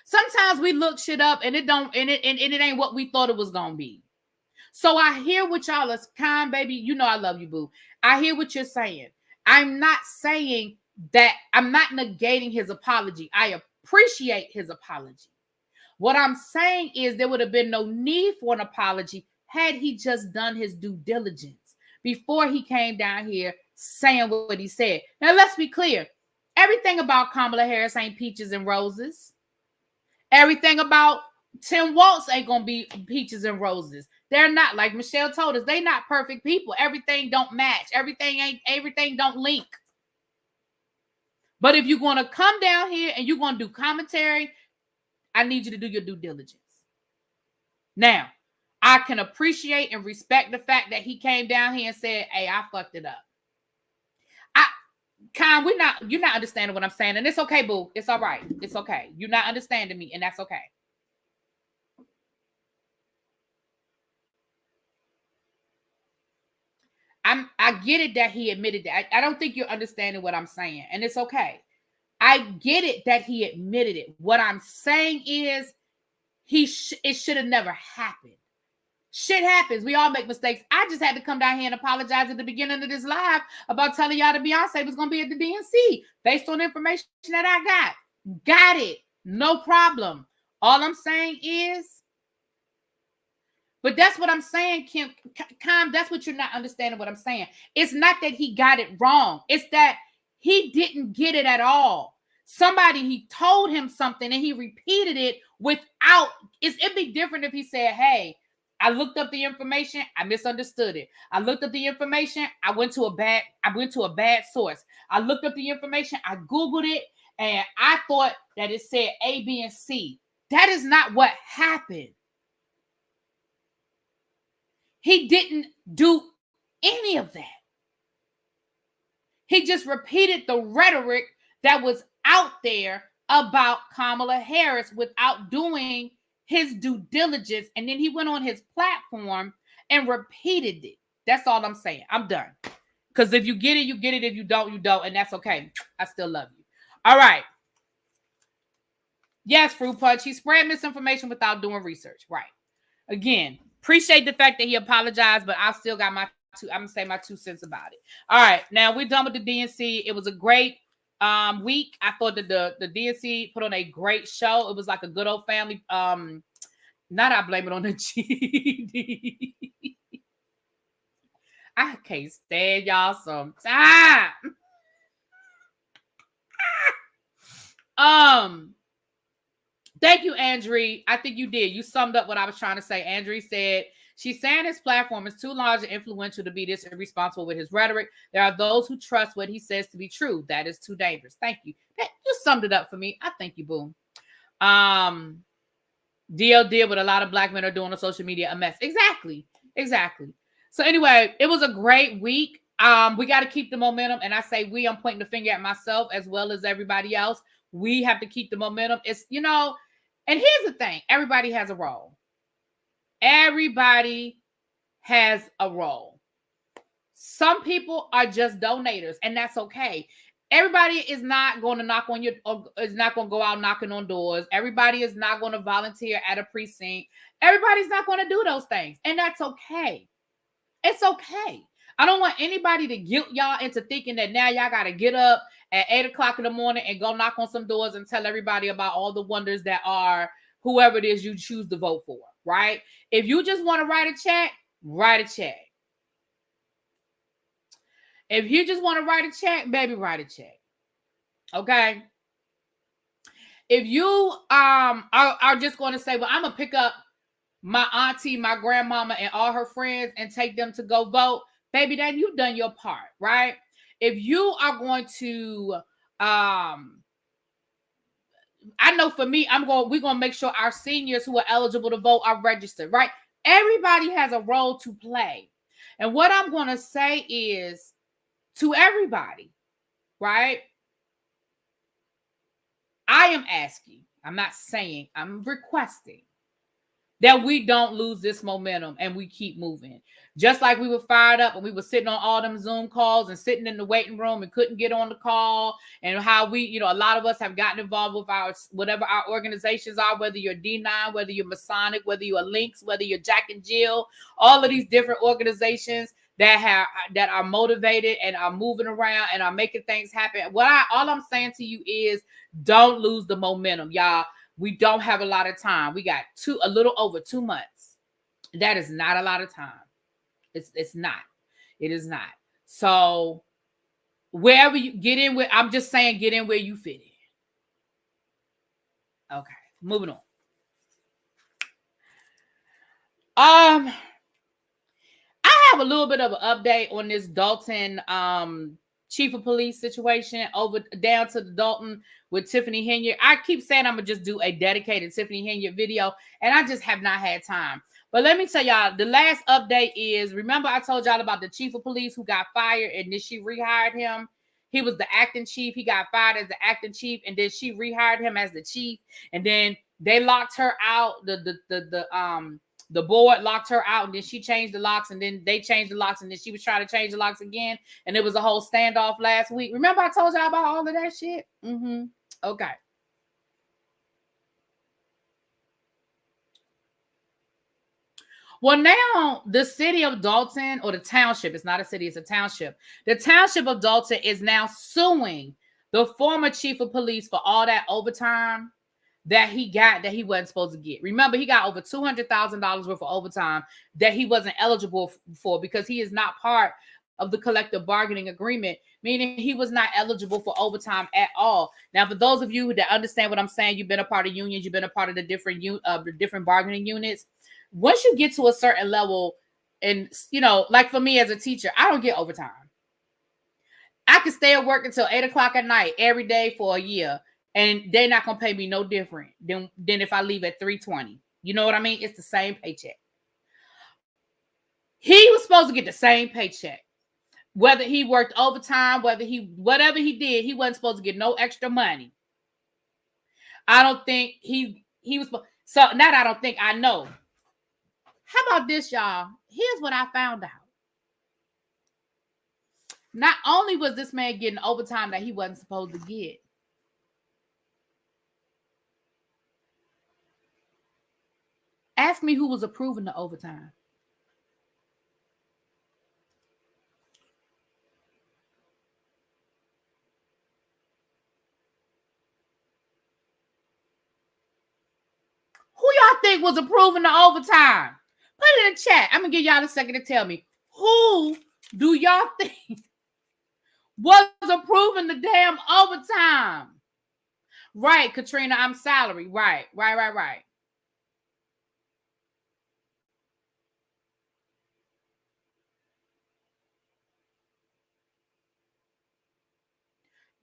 Sometimes we look shit up and it ain't what we thought it was going to be. So I hear what y'all is kind, baby. You know I love you, boo. I hear what you're saying. I'm not saying that, I'm not negating his apology. I appreciate his apology. What I'm saying is there would have been no need for an apology had he just done his due diligence before he came down here saying what he said. Now, let's be clear. Everything about Kamala Harris ain't peaches and roses. Everything about Tim Walz ain't going to be peaches and roses. They're not, like Michelle told us, they not perfect people. Everything don't match. Everything don't link. But if you're going to come down here and you're going to do commentary, I need you to do your due diligence. Now, I can appreciate and respect the fact that he came down here and said, hey, I fucked it up. You're not understanding what I'm saying. And it's okay, boo. It's all right. It's okay. You're not understanding me, and that's okay. I get it that he admitted that. I don't think you're understanding what I'm saying, and it's okay. I get it that he admitted it. What I'm saying is it should have never happened. Shit happens. We all make mistakes. I just had to come down here and apologize at the beginning of this live about telling y'all that Beyonce was going to be at the DNC based on the information that I got. Got it. No problem. All I'm saying is, but that's what I'm saying, Kim. That's what you're not understanding what I'm saying. It's not that he got it wrong. It's that he didn't get it at all. He told him something and he repeated it without, it'd be different if he said, hey, I looked up the information, I misunderstood it. I looked up the information, I went to a bad source. I looked up the information, I Googled it, and I thought that it said A, B, and C. That is not what happened. He didn't do any of that. He just repeated the rhetoric that was out there about Kamala Harris without doing his due diligence. And then he went on his platform and repeated it. That's all I'm saying. I'm done. Because if you get it, you get it. If you don't, you don't. And that's okay. I still love you. All right. Yes, Fruit Punch. He spread misinformation without doing research. Right. Again, appreciate the fact that he apologized, but I still got I'm going to say my 2 cents about it. All right. Now we're done with the DNC. It was a great week. I thought that the DNC put on a great show. It was like a good old family. Not I blame it on the GD. I can't stand y'all sometimes. Thank you, Andrea. I think you did. You summed up what I was trying to say. Andrea said, she's saying his platform is too large and influential to be this irresponsible with his rhetoric. There are those who trust what he says to be true. That is too dangerous. Thank you. You summed it up for me. I thank you, boom. DL did what a lot of black men are doing on social media, a mess. Exactly. So anyway, it was a great week. We got to keep the momentum. And I say I'm pointing the finger at myself as well as everybody else. We have to keep the momentum. It's, and here's the thing. Everybody has a role. Everybody has a role. Some people are just donators, and that's okay. Everybody is not going to is not going to go out knocking on doors. Everybody is not going to volunteer at a precinct. Everybody's not going to do those things, and that's okay. It's okay. I don't want anybody to guilt y'all into thinking that now y'all got to get up at 8 o'clock in the morning and go knock on some doors and tell everybody about all the wonders that are whoever it is you choose to vote for, right? If you just want to write a check, write a check. If you just want to write a check, baby, write a check. Okay? If you are just going to say, well, I'm going to pick up my auntie, my grandmama, and all her friends and take them to go vote, baby, then you've done your part, right? If you are going to, I know for me, we're going to make sure our seniors who are eligible to vote are registered, right? Everybody has a role to play. And what I'm going to say is to everybody, right? I am asking, I'm not saying, I'm requesting that we don't lose this momentum and we keep moving. Just like we were fired up and we were sitting on all them Zoom calls and sitting in the waiting room and couldn't get on the call, and how we, a lot of us have gotten involved with whatever our organizations are, whether you're D9, whether you're Masonic, whether you're Lynx, whether you're Jack and Jill, all of these different organizations that are motivated and are moving around and are making things happen. All I'm saying to you is don't lose the momentum, y'all. We don't have a lot of time. We got a little over 2 months. That is not a lot of time. It's not. It is not. So wherever you get in with, I'm just saying, get in where you fit in. Okay, moving on. I have a little bit of an update on this Dalton chief of police situation down to the Dalton with Tiffany Henyard. I keep saying I'm gonna just do a dedicated Tiffany Henyard video, and I just have not had time. But let me tell y'all, the last update is, remember I told y'all about the chief of police who got fired and then she rehired him. He was the acting chief. He got fired as the acting chief, and then she rehired him as the chief. And then they locked her out. The board locked her out, and then she changed the locks, and then they changed the locks, and then she was trying to change the locks again, and it was a whole standoff last week. Remember I told y'all about all of that shit? Okay. Well, now the city of Dalton, or the township, it's not a city, it's a township. The township of Dalton is now suing the former chief of police for all that overtime that he got that he wasn't supposed to get. Remember, he got over $200,000 worth of overtime that he wasn't eligible for because he is not part of the collective bargaining agreement, meaning he was not eligible for overtime at all. Now, for those of you that understand what I'm saying, you've been a part of unions, you've been a part of the different bargaining units. Once you get to a certain level, and like for me as a teacher, I don't get overtime. I can stay at work until 8 o'clock at night every day for a year, and they're not gonna pay me no different than if I leave at 3:20. You know what I mean? It's the same paycheck. He was supposed to get the same paycheck, whether he worked overtime, whatever he did, he wasn't supposed to get no extra money. I don't think he was. So not I don't think, I know. How about this, y'all? Here's what I found out. Not only was this man getting overtime that he wasn't supposed to get, ask me who was approving the overtime. Who y'all think was approving the overtime? Put it in the chat. I'm going to give y'all a second to tell me. Who do y'all think was approving the damn overtime? Right, Katrina, I'm salary. Right.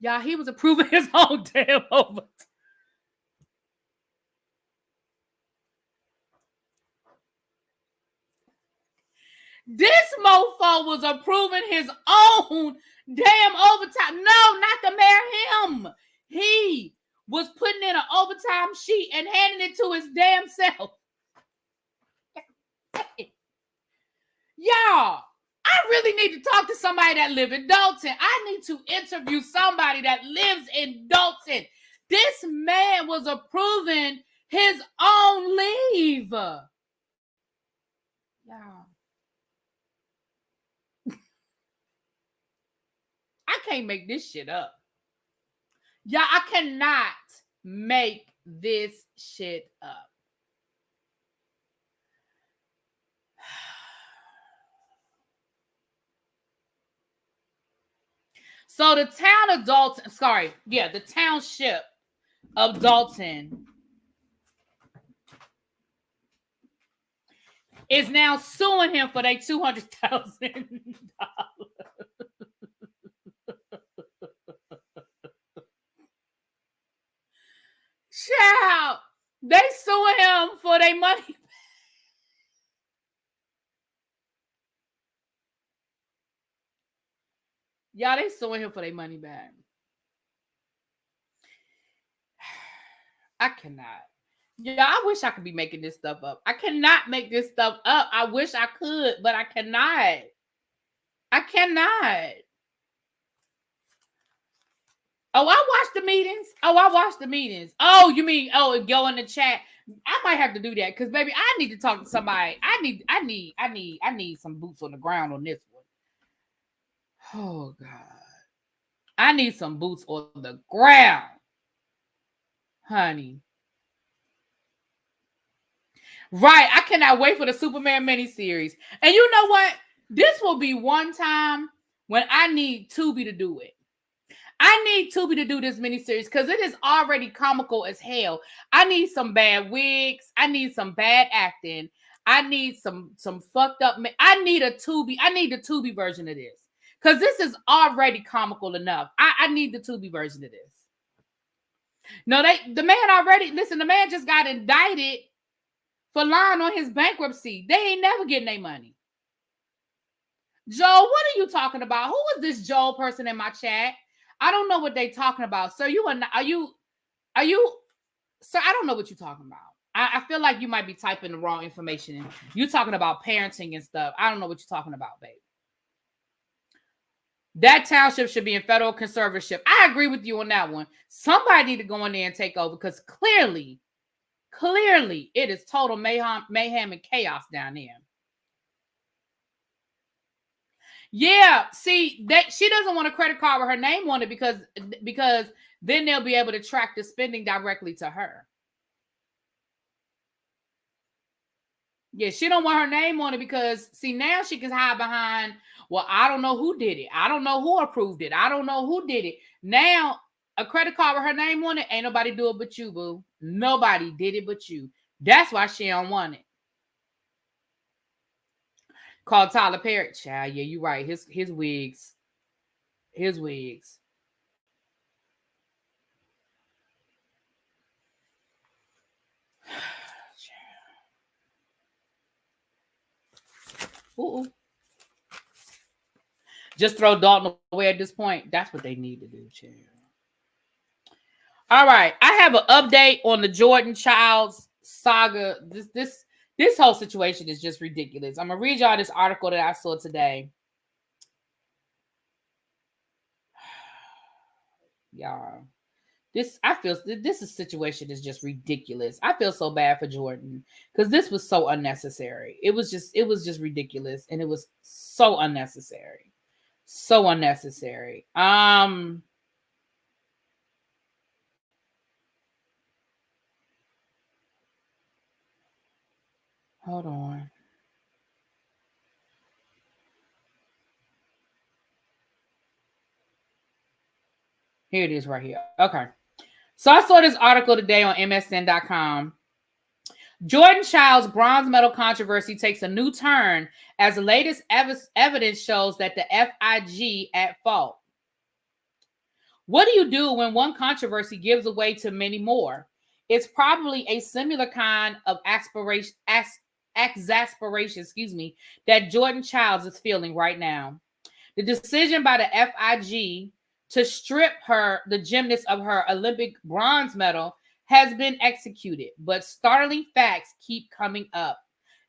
Y'all, he was approving his own damn overtime. This mofo was approving his own damn overtime. No, not the mayor, him. He was putting in an overtime sheet and handing it to his damn self. Y'all, I really need to talk to somebody that lives in Dalton. I need to interview somebody that lives in Dalton. This man was approving his own leave. Y'all. I can't make this shit up. Y'all, I cannot make this shit up. So the town of Dalton, the township of Dalton is now suing him for their $200,000. Child, they suing him for their money. Y'all, they suing him for their money back. I cannot. Yeah, I wish I could be making this stuff up. I cannot make this stuff up. I wish I could, but I cannot. I cannot. Oh, I watched the meetings. Oh, you mean, go in the chat. I might have to do that because, baby, I need to talk to somebody. I need some boots on the ground on this one. Oh, God. I need some boots on the ground, honey. Right. I cannot wait for the Superman miniseries. And you know what? This will be one time when I need Tubi to do it. I need Tubi to do this miniseries because it is already comical as hell. I need some bad wigs. I need some bad acting. I need some fucked up. I need the Tubi version of this because this is already comical enough. I need the Tubi version of this. No, the man just got indicted for lying on his bankruptcy. They ain't never getting their money. Joe, what are you talking about? Who is this Joe person in my chat? I don't know what they talking about. Sir, are you, sir, I don't know what you're talking about. I feel like you might be typing the wrong information. You're talking about parenting and stuff. I don't know what you're talking about, babe. That township should be in federal conservatorship. I agree with you on that one. Somebody need to go in there and take over because clearly, it is total mayhem and chaos down there. Yeah, see, that she doesn't want a credit card with her name on it because then they'll be able to track the spending directly to her. Yeah, she don't want her name on it because, see, now she can hide behind, well, I don't know who did it. I don't know who approved it. I don't know who did it. Now, a credit card with her name on it, ain't nobody do it but you, boo. Nobody did it but you. That's why she don't want it. Called Tyler Perry. Child, yeah, you're right. His wigs. His wigs. Ooh. Just throw Dalton away at this point. That's what they need to do, child. All right. I have an update on the Jordan Childs saga. This whole situation is just ridiculous. I'm going to read y'all this article that I saw today. Y'all, this situation is just ridiculous. I feel so bad for Jordan because this was so unnecessary. It was just ridiculous, and it was so unnecessary. So unnecessary. Hold on. Here it is right here. Okay. So I saw this article today on MSN.com. Jordan Childs' bronze medal controversy takes a new turn as the latest evidence shows that the FIG at fault. What do you do when one controversy gives way to many more? It's probably a similar kind of exasperation, that Jordan Childs is feeling right now. The decision by the FIG to strip the gymnast of her Olympic bronze medal has been executed, but startling facts keep coming up.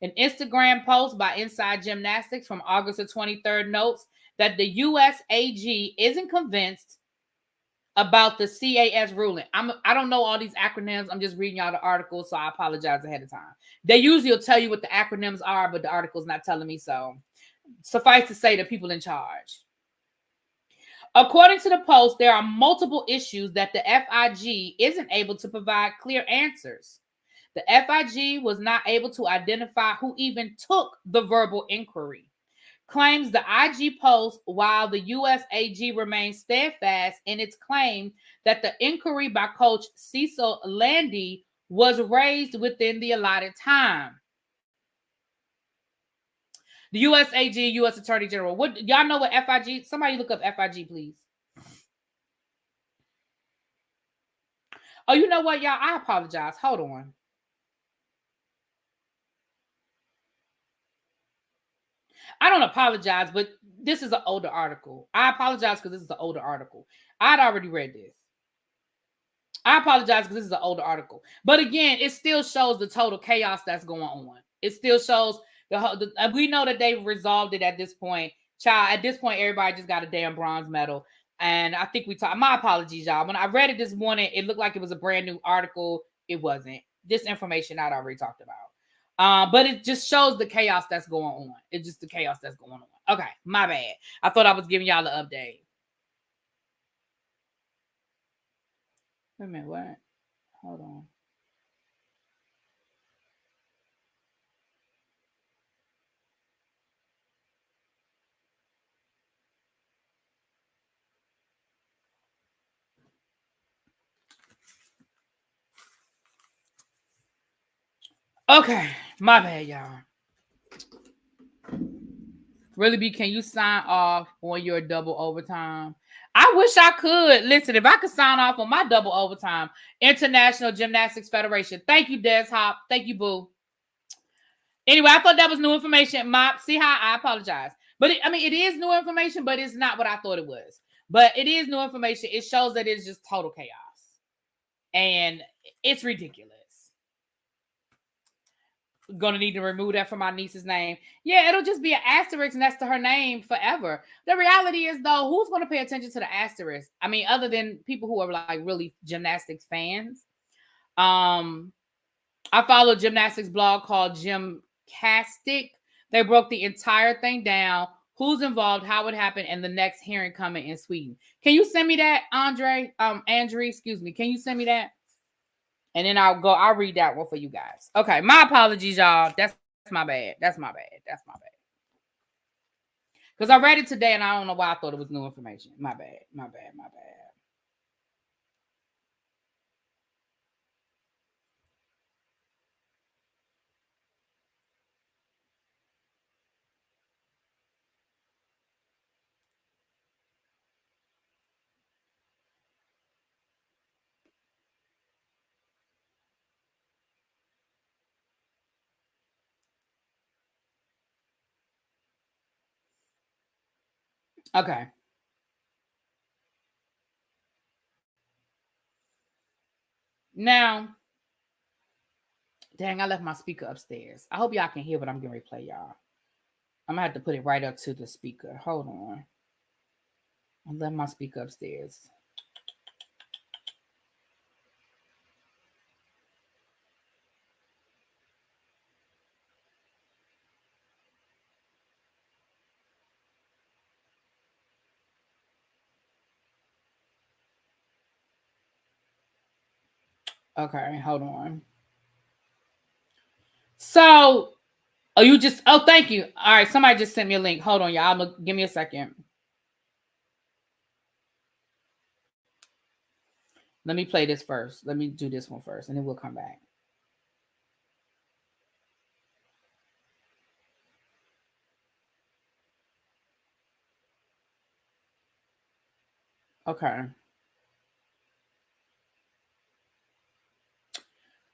An Instagram post by Inside Gymnastics from August the 23rd notes that the US AG isn't convinced about the CAS ruling. I don't know all these acronyms. I'm just reading y'all the article, so I apologize ahead of time. They usually will tell you what the acronyms are, but the article's not telling me, so suffice to say, the people in charge. According to the Post, there are multiple issues that the FIG isn't able to provide clear answers. The FIG was not able to identify who even took the verbal inquiry. Claims the IG post, while the U.S. AG remains steadfast in its claim that the inquiry by Coach Cecil Landy was raised within the allotted time. The U.S. AG, U.S. Attorney General. What y'all know what FIG? Somebody look up FIG, please. Oh, you know what, y'all? I apologize. Hold on. I don't apologize, but this is an older article. I apologize because this is an older article. I'd already read this. I apologize because this is an older article. But again, it still shows the total chaos that's going on. It still shows we know that they've resolved it at this point. Child, at this point, everybody just got a damn bronze medal. And I think we talked. My apologies, y'all. When I read it this morning, it looked like it was a brand new article. It wasn't. This information I'd already talked about. But it just shows the chaos that's going on. It's just the chaos that's going on. Okay, my bad. I thought I was giving y'all the update. Wait a minute, what? Hold on. Okay, my bad, y'all. Really, can you sign off on your double overtime? I wish I could. Listen, if I could sign off on my double overtime, International Gymnastics Federation. Thank you, Des Hop. Thank you, boo. Anyway, I thought that was new information. Mop, see how I apologize. But it is new information, but it's not what I thought it was. But it is new information. It shows that it's just total chaos. And it's ridiculous. Gonna need to remove that from my niece's name. Yeah, it'll just be an asterisk next to her name forever. The reality is, though, who's going to pay attention to the asterisk? I mean, other than people who are like really gymnastics fans. I follow a gymnastics blog called Gymcastic. They broke the entire thing down. Who's involved, how it happened, and the next hearing coming in Sweden. Can you send me that, Andre? Andrew, excuse me. Can you send me that? And then I'll read that one for you guys. Okay, my apologies, y'all. That's my bad. That's my bad. Because I read it today and I don't know why I thought it was new information. My bad. Okay. Now, dang, I left my speaker upstairs. I hope y'all can hear what I'm going to play, y'all. I'm going to have to put it right up to the speaker. Hold on. I left my speaker upstairs. Okay, hold on. So, thank you. All right, somebody just sent me a link. Hold on, y'all. Give me a second. Let me play this first. Let me do this one first, and then we'll come back. Okay.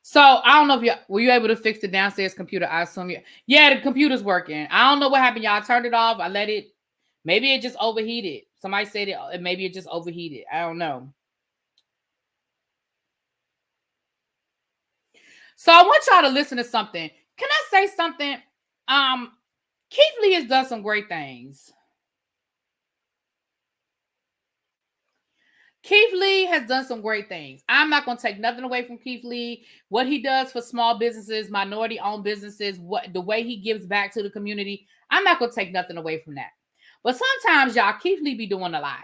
So I don't know if were you able to fix the downstairs computer? I assume yeah, the computer's working. I don't know what happened. Y'all turned it off. I let it. Maybe it just overheated. Somebody said it. Maybe it just overheated. I don't know. So I want y'all to listen to something. Can I say something? Keith Lee has done some great things. Keith Lee has done some great things. I'm not going to take nothing away from Keith Lee. What he does for small businesses, minority-owned businesses, the way he gives back to the community, I'm not going to take nothing away from that. But sometimes, y'all, Keith Lee be doing a lot.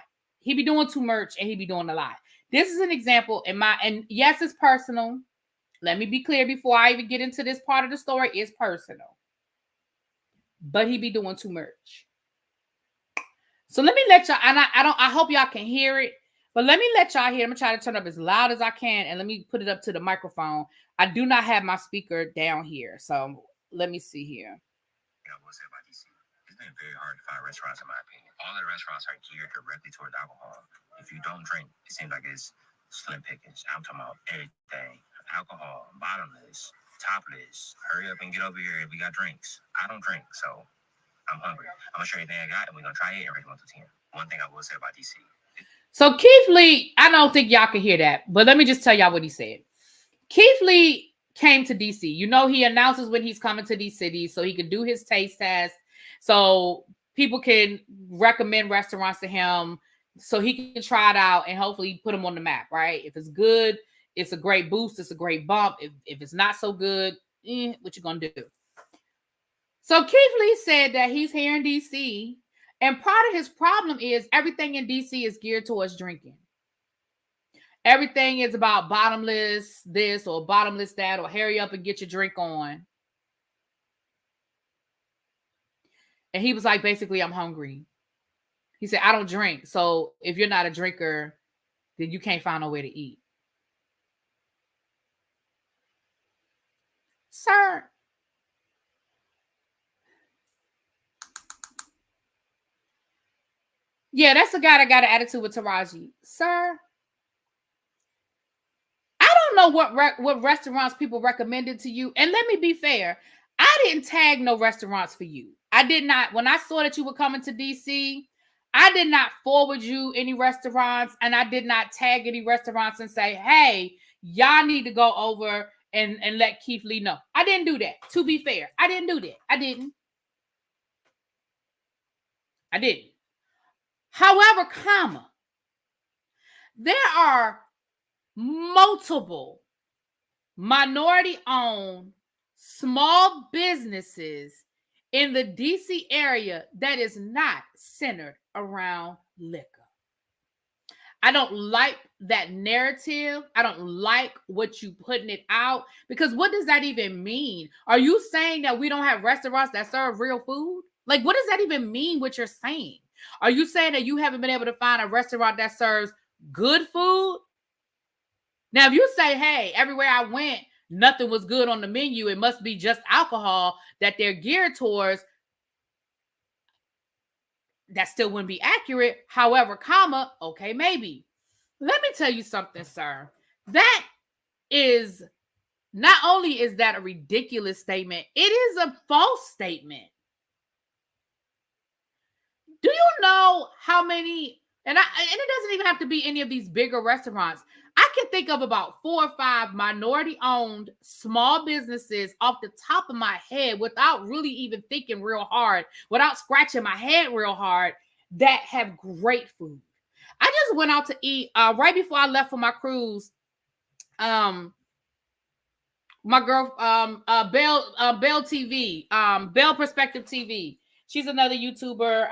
He be doing too much and he be doing a lot. This is an example and yes, it's personal. Let me be clear before I even get into this part of the story. It's personal. But he be doing too much. So let me let y'all, and I hope y'all can hear it, but let me let y'all hear. I'm gonna try to turn up as loud as I can, and let me put it up to the microphone. I do not have my speaker down here, so let me see here. I will say about DC, it's been very hard to find restaurants, in my opinion. All the restaurants are geared directly toward alcohol. If you don't drink, it seems like it's slim pickings. I'm talking about everything: alcohol, bottomless, topless. Hurry up and get over here if we got drinks. I don't drink, so I'm hungry. I'm gonna show you everything I got, and we're gonna try it and rate 1 to 10. One thing I will say about DC. So Keith Lee, I don't think y'all can hear that, but let me just tell y'all what he said. Keith Lee came to DC. You know, he announces when he's coming to these cities so he can do his taste test. So people can recommend restaurants to him so he can try it out and hopefully put them on the map, right? If it's good, it's a great boost. It's a great bump. If it's not so good, what you gonna do? So Keith Lee said that he's here in DC, and part of his problem is everything in DC is geared towards drinking. Everything is about bottomless this or bottomless that, or hurry up and get your drink on. And he was like, basically, I'm hungry. He said, I don't drink. So if you're not a drinker, then you can't find no way to eat. Sir. Yeah, that's the guy that got an attitude with Taraji. Sir. I don't know what restaurants people recommended to you. And let me be fair. I didn't tag no restaurants for you. I did not. When I saw that you were coming to DC, I did not forward you any restaurants, and I did not tag any restaurants and say, hey, y'all need to go over and let Keith Lee know. I didn't do that. To be fair, I didn't do that. I didn't. However, there are multiple minority-owned small businesses in the DC area that is not centered around liquor. I don't like that narrative. I don't like what you putting it out, because what does that even mean? Are you saying that we don't have restaurants that serve real food? Like, what does that even mean, what you're saying? Are you saying that you haven't been able to find a restaurant that serves good food? Now, if you say, hey, everywhere I went, nothing was good on the menu, it must be just alcohol that they're geared towards, that still wouldn't be accurate. However, okay, maybe. Let me tell you something, sir. That is, not only is that a ridiculous statement, it is a false statement. Do you know how many, and it doesn't even have to be any of these bigger restaurants. I can think of about 4 or 5 minority-owned small businesses off the top of my head without really even thinking real hard, without scratching my head real hard, that have great food. I just went out to eat right before I left for my cruise. My girl, Bell TV, Bell Perspective TV. She's another YouTuber.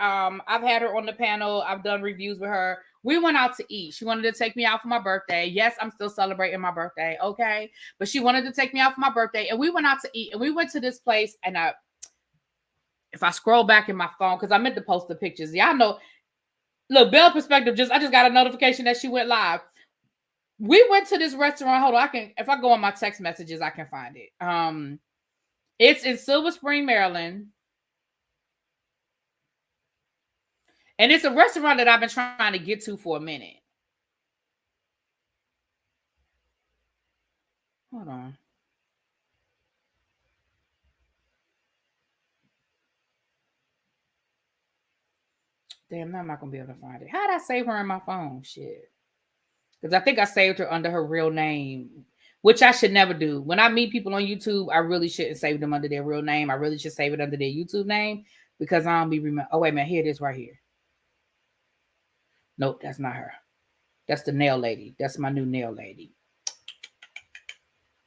I've had her on the panel. I've done reviews with her. We went out to eat. She wanted to take me out for my birthday. Yes, I'm still celebrating my birthday. Okay. But she wanted to take me out for my birthday. And we went out to eat. And we went to this place. And if I scroll back in my phone, because I meant to post the pictures. Y'all know, look, Bell Perspective, I just got a notification that she went live. We went to this restaurant. Hold on. If I go on my text messages, I can find it. It's in Silver Spring, Maryland. And it's a restaurant that I've been trying to get to for a minute. Hold on. Damn, now I'm not going to be able to find it. How did I save her in my phone? Shit. Because I think I saved her under her real name, which I should never do. When I meet people on YouTube, I really shouldn't save them under their real name. I really should save it under their YouTube name, because I don't be remember. Oh, wait a minute. Here it is right here. Nope, that's not her. That's the nail lady. That's my new nail lady.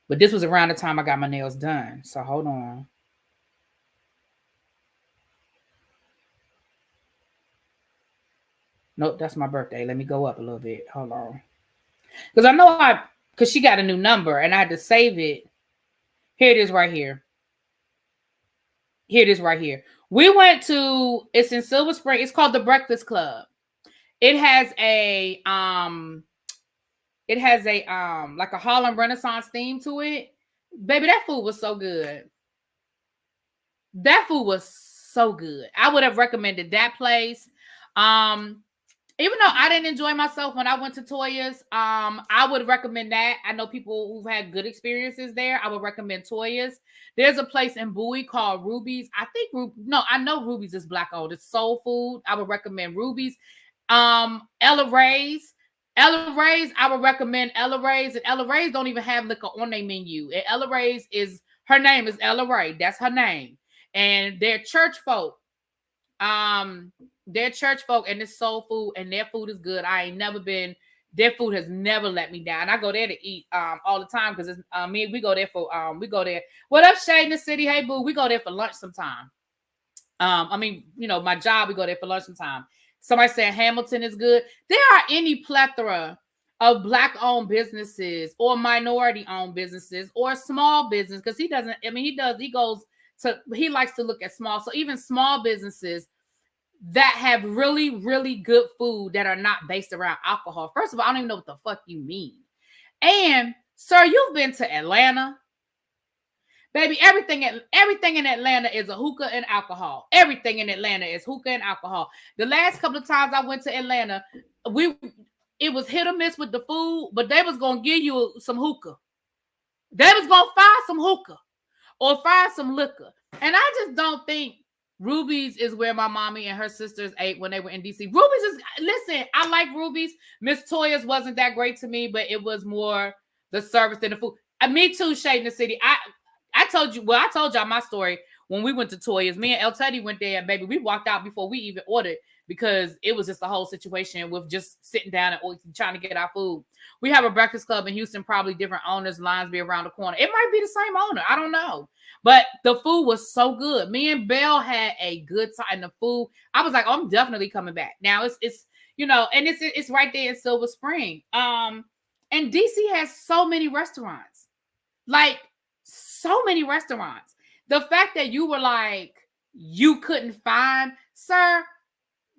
But this was around the time I got my nails done. So hold on. Nope, that's my birthday. Let me go up a little bit. Hold on. Because she got a new number and I had to save it. Here it is right here. Here it is right here. We went to, it's in Silver Spring. It's called the Breakfast Club. It has a like a Harlem Renaissance theme to it. Baby, that food was so good. That food was so good. I would have recommended that place. Even though I didn't enjoy myself when I went to Toya's, I would recommend that. I know people who've had good experiences there. I would recommend Toya's. There's a place in Bowie called Ruby's. I know Ruby's is Black owned. It's soul food. I would recommend Ruby's. Ella Ray's. Ella Ray's, I would recommend Ella Ray's. And Ella Ray's don't even have liquor on their menu. And Ella Ray's her name is Ella Ray. That's her name. And they're church folk. They're church folk and it's soul food and their food is good. Their food has never let me down. I go there to eat all the time because it's we go there. What up, Shade in the City? Hey boo, we go there for lunch sometime. My job, we go there for lunch sometime. Somebody said Hamilton is good. There are any plethora of Black-owned businesses or minority-owned businesses or small business because he likes to look at small. So even small businesses that have really, really good food that are not based around alcohol. First of all, I don't even know what the fuck you mean. And sir, you've been to Atlanta. Baby, everything in Atlanta is a hookah and alcohol. Everything in Atlanta is hookah and alcohol. The last couple of times I went to Atlanta, it was hit or miss with the food, but they was gonna give you some hookah. They was gonna find some hookah or find some liquor. And I just don't think Ruby's is where my mommy and her sisters ate when they were in DC. Listen, I like Ruby's. Miss Toya's wasn't that great to me, but it was more the service than the food. Me too, Shade in the City. I told y'all my story when we went to Toya's. Me and El Teddy went there, baby. We walked out before we even ordered because it was just the whole situation with just sitting down and trying to get our food. We have a breakfast club in Houston, probably different owners, lines be around the corner. It might be the same owner. I don't know. But the food was so good. Me and Belle had a good time. And the food, I was like, oh, I'm definitely coming back. Now it's and it's right there in Silver Spring. And DC has so many restaurants. Like so many restaurants. The fact that you were like, you couldn't find, sir,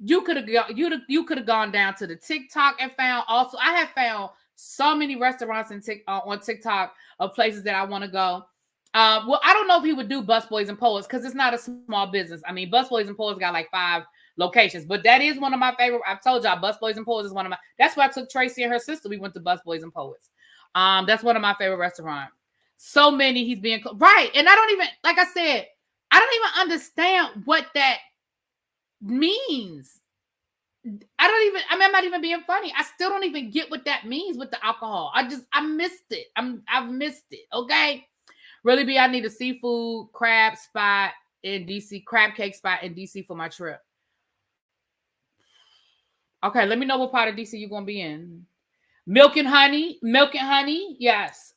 you could have gone down to the TikTok and found also. I have found so many restaurants on TikTok of places that I want to go. I don't know if he would do Busboys and Poets because it's not a small business. I mean, Busboys and Poets got like 5 locations, but that is one of my favorite. I've told y'all, Busboys and Poets is one of my. That's where I took Tracy and her sister. We went to Busboys and Poets. That's one of my favorite restaurants. So many he's being right, and I don't even understand what that means. I'm not even being funny. I still don't even get what that means with the alcohol. I missed it. I've missed it. Okay. Really be, I need a seafood crab spot in DC, crab cake spot in DC for my trip. Okay, let me know what part of DC you're gonna be in. Milk and honey, yes.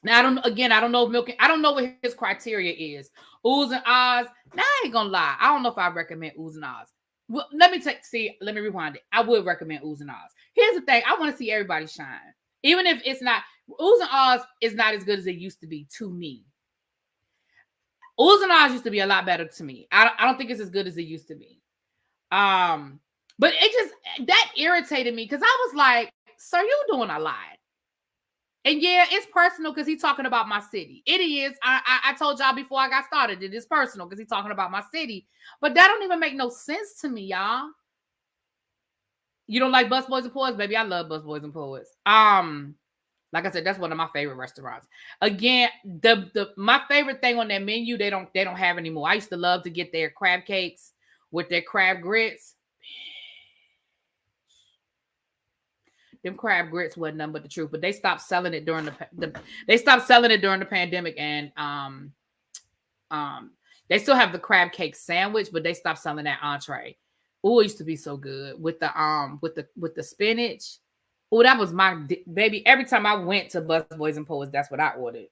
Now I don't know if I don't know what his criteria is. Oohs and ahs. Now I ain't gonna lie. I don't know if I recommend oohs and ahs. Well, let me rewind it. I would recommend oohs and ahs. Here's the thing. I want to see everybody shine. Even if it's not, oohs and ahs is not as good as it used to be to me. Oohs and ahs used to be a lot better to me. I don't think it's as good as it used to be. But it just, that irritated me because I was like, sir, you doing a lot. And yeah, it's personal because he's talking about my city. It is. I told y'all before I got started, it is personal because he's talking about my city. But that don't even make no sense to me, y'all. You don't like Busboys and Poets? Baby, I love Busboys and Poets. Like I said, that's one of my favorite restaurants. Again, my favorite thing on their menu, they don't have anymore. I used to love to get their crab cakes with their crab grits. Them crab grits wasn't nothing but the truth, but they stopped selling it during the pandemic, and they still have the crab cake sandwich, but they stopped selling that entree. Oh, it used to be so good with the spinach. Oh, that was my baby. Every time I went to Busboys and Poets, that's what I ordered.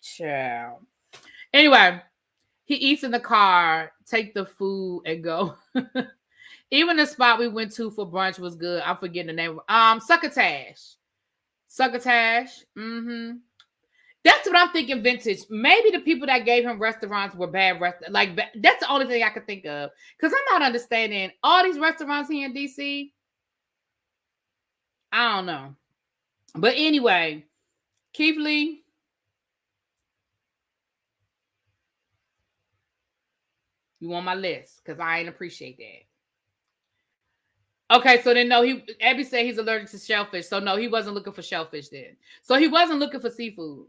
Ciao. Anyway, he eats in the car, take the food and go. Even the spot we went to for brunch was good. I'm forgetting the name. Succotash. Succotash. Mm-hmm. That's what I'm thinking. Vintage. Maybe the people that gave him restaurants were bad restaurants. That's the only thing I could think of. Because I'm not understanding all these restaurants here in DC. I don't know. But anyway, Keith Lee. You on my list because I ain't appreciate that. Okay, so then no, Abby said he's allergic to shellfish. So no, he wasn't looking for shellfish then. So he wasn't looking for seafood.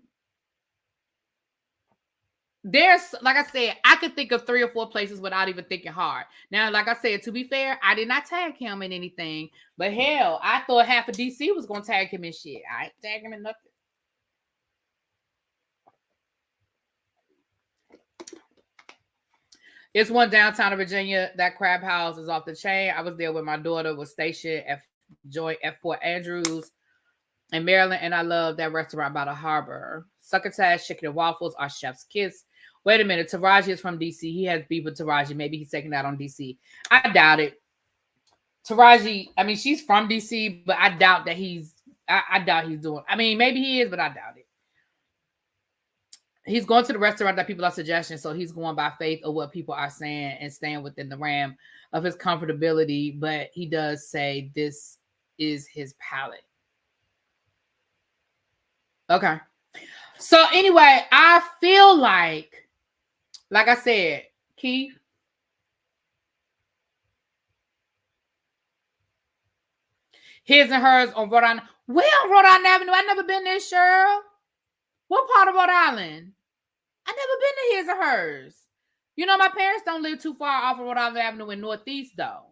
There's, like I said, I could think of 3 or 4 places without even thinking hard. Now, like I said, to be fair, I did not tag him in anything. But hell, I thought half of DC was going to tag him in shit. I ain't tag him in nothing. It's one downtown of Virginia. That crab house is off the chain. I was there when my daughter was stationed at Joint at Fort Andrews in Maryland, and I love that restaurant by the harbor. Succotash Chicken and Waffles, our chef's kiss. Wait a minute, Taraji is from DC. He has beef with Taraji. Maybe he's taking that on DC. I doubt it. Taraji, I mean, she's from DC, but I doubt that I doubt he's doing. I mean, maybe he is, but I doubt it. He's going to the restaurant that people are suggesting, so he's going by faith of what people are saying and staying within the realm of his comfortability. But he does say this is his palate. Okay. So anyway, I feel like I said, Keith, his and hers on Rhode Island. Where on Rhode Island Avenue? I've never been there, Cheryl. What part of Rhode Island? I've never been to his or hers. You know, my parents don't live too far off of Rhode Island Avenue in Northeast, though.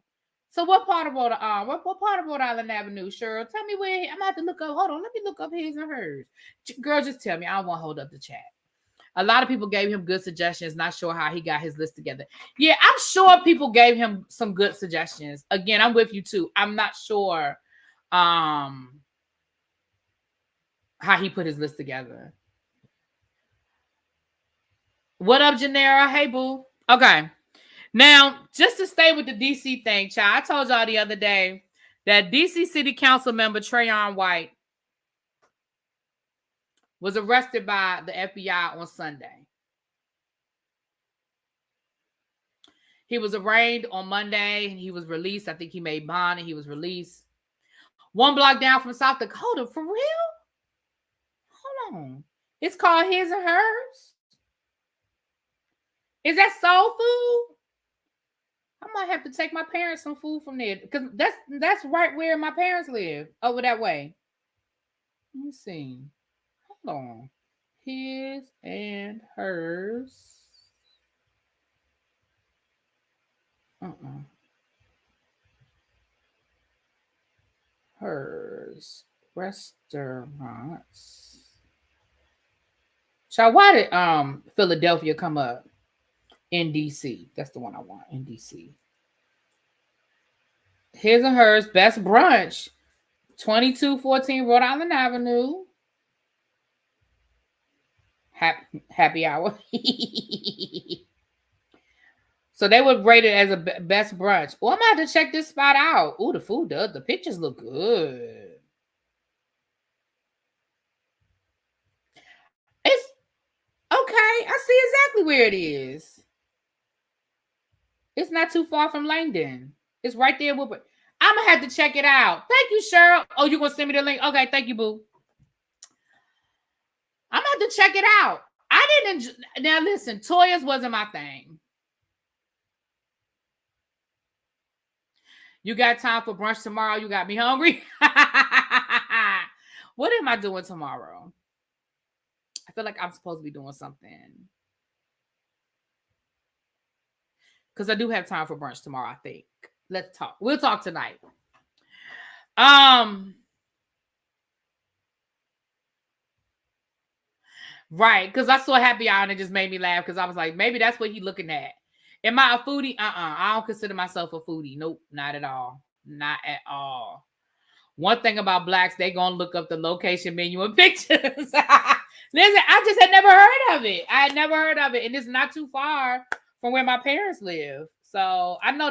So what part of Rhode Island? What part of Rhode Island Avenue, Cheryl? Tell me where. I'm gonna have to look up. Hold on, let me look up his and hers. Girl, just tell me. I don't want to hold up the chat. A lot of people gave him good suggestions. Not sure how he got his list together. Yeah, I'm sure people gave him some good suggestions. Again, I'm with you too. I'm not sure how he put his list together. What up, Janera? Hey, boo. Okay. Now, just to stay with the DC thing, child, I told y'all the other day that DC City Council member Trayon White was arrested by the FBI on Sunday. He was arraigned on Monday and he was released. I think he made bond and he was released. 1 block down from South Dakota. For real? Hold on. It's called His and Hers? Is that soul food? I might have to take my parents some food from there because that's right where my parents live, over that way. Let me see. Hold on. His and Hers. Hers restaurants. Child, why did Philadelphia come up? In DC. That's the one I want. In DC. His and Hers best brunch. 2214 Rhode Island Avenue. Happy hour. So they would rate it as a best brunch. Oh, I'm gonna have to check this spot out. Oh, the food does. The pictures look good. It's okay. I see exactly where it is. It's not too far from Langdon. It's right there. I'm going to have to check it out. Thank you, Cheryl. Oh, you're going to send me the link? Okay, thank you, boo. I'm going to have to check it out. I didn't. Now, listen, Toya's wasn't my thing. You got time for brunch tomorrow? You got me hungry? What am I doing tomorrow? I feel like I'm supposed to be doing something. Because I do have time for brunch tomorrow, I think. Let's talk. We'll talk tonight. Right. Because I saw Happy Hour and it just made me laugh because I was like, maybe that's what he's looking at. Am I a foodie? I don't consider myself a foodie. Nope, not at all. Not at all. One thing about blacks, they going to look up the location menu and pictures. Listen, I just had never heard of it. I had never heard of it. And it's not too far from where my parents live. So I know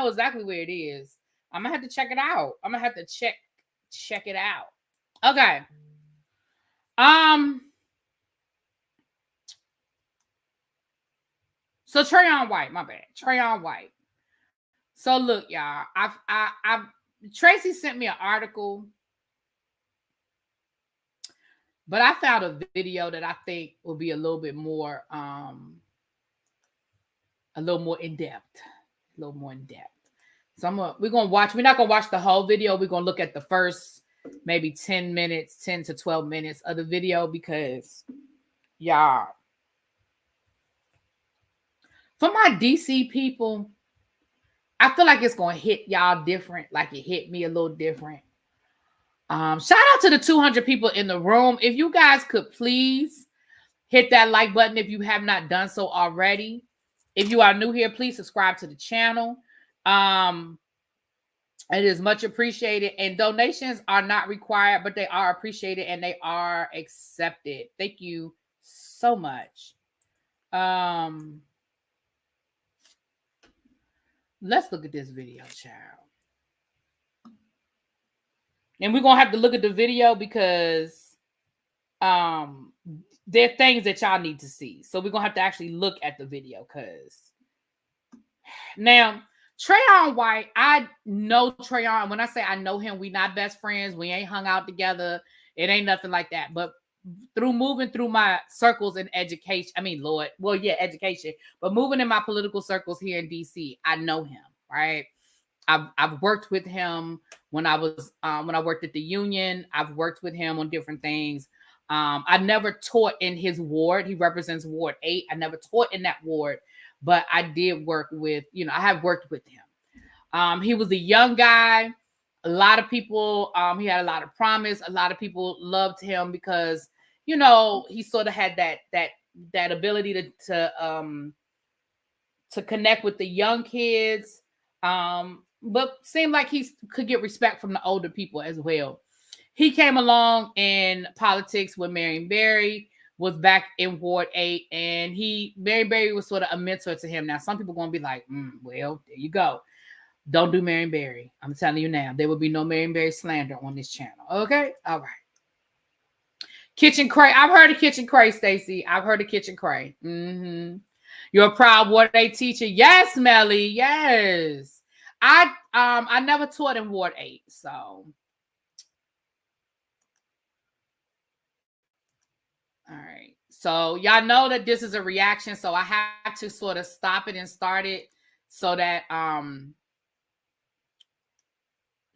exactly where it is. I'm gonna have to check it out. I'm gonna have to check it out. Okay. So Trayon White, my bad. Trayon White. So look, y'all. I've Tracy sent me an article, but I found a video that I think will be a little bit more in depth. So we're gonna watch. We're not gonna watch the whole video. We're gonna look at the first maybe 10 to 12 minutes of the video because y'all, for my DC people, I feel like it's gonna hit y'all different, like it hit me a little different. Shout out to the 200 people in the room. If you guys could please hit that like button if you have not done so already. If you are new here, please subscribe to the channel. It is much appreciated, and donations are not required, but they are appreciated and they are accepted. Thank you so much. Let's look at this video, child. And we're gonna have to look at the video because there are things that y'all need to see. So we're gonna have to actually look at the video because now Trayon White, I know Trayon. When I say I know him, we not best friends. We ain't hung out together. It ain't nothing like that. But through moving through my circles in education, education, but moving in my political circles here in DC, I know him, right? I've worked with him when I worked at the union. I've worked with him on different things. I never taught in his ward. He represents Ward 8. I never taught in that ward, but I did work with, I have worked with him. He was a young guy. A lot of people, he had a lot of promise. A lot of people loved him because, he sort of had that ability to connect with the young kids. But seemed like he could get respect from the older people as well. He came along in politics when Marion Barry was back in Ward 8, and Marion Barry was sort of a mentor to him. Now, some people are going to be like, well, there you go. Don't do Marion Barry. I'm telling you now, there will be no Marion Barry slander on this channel. Okay? All right. Kitchen Cray. I've heard of Kitchen Cray, Stacy. I've heard of Kitchen Cray. Mm-hmm. You're a proud Ward 8 teacher. Yes, Melly. Yes. I never taught in Ward 8, so. All right. So y'all know that this is a reaction, so I have to sort of stop it and start it so that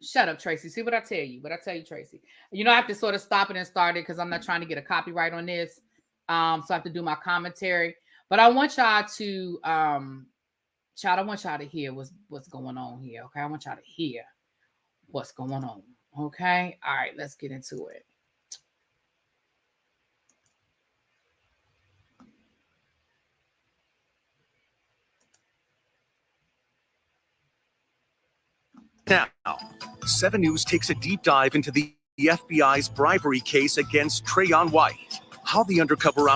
shut up, Tracy. See what I tell you? Tracy. I have to sort of stop it and start it because I'm not trying to get a copyright on this. So I have to do my commentary. But I want y'all to I want y'all to hear what's going on here. Okay. I want y'all to hear what's going on. Okay. All right, let's get into it. Now, 7 News takes a deep dive into the FBI's bribery case against Trayon White. How the undercover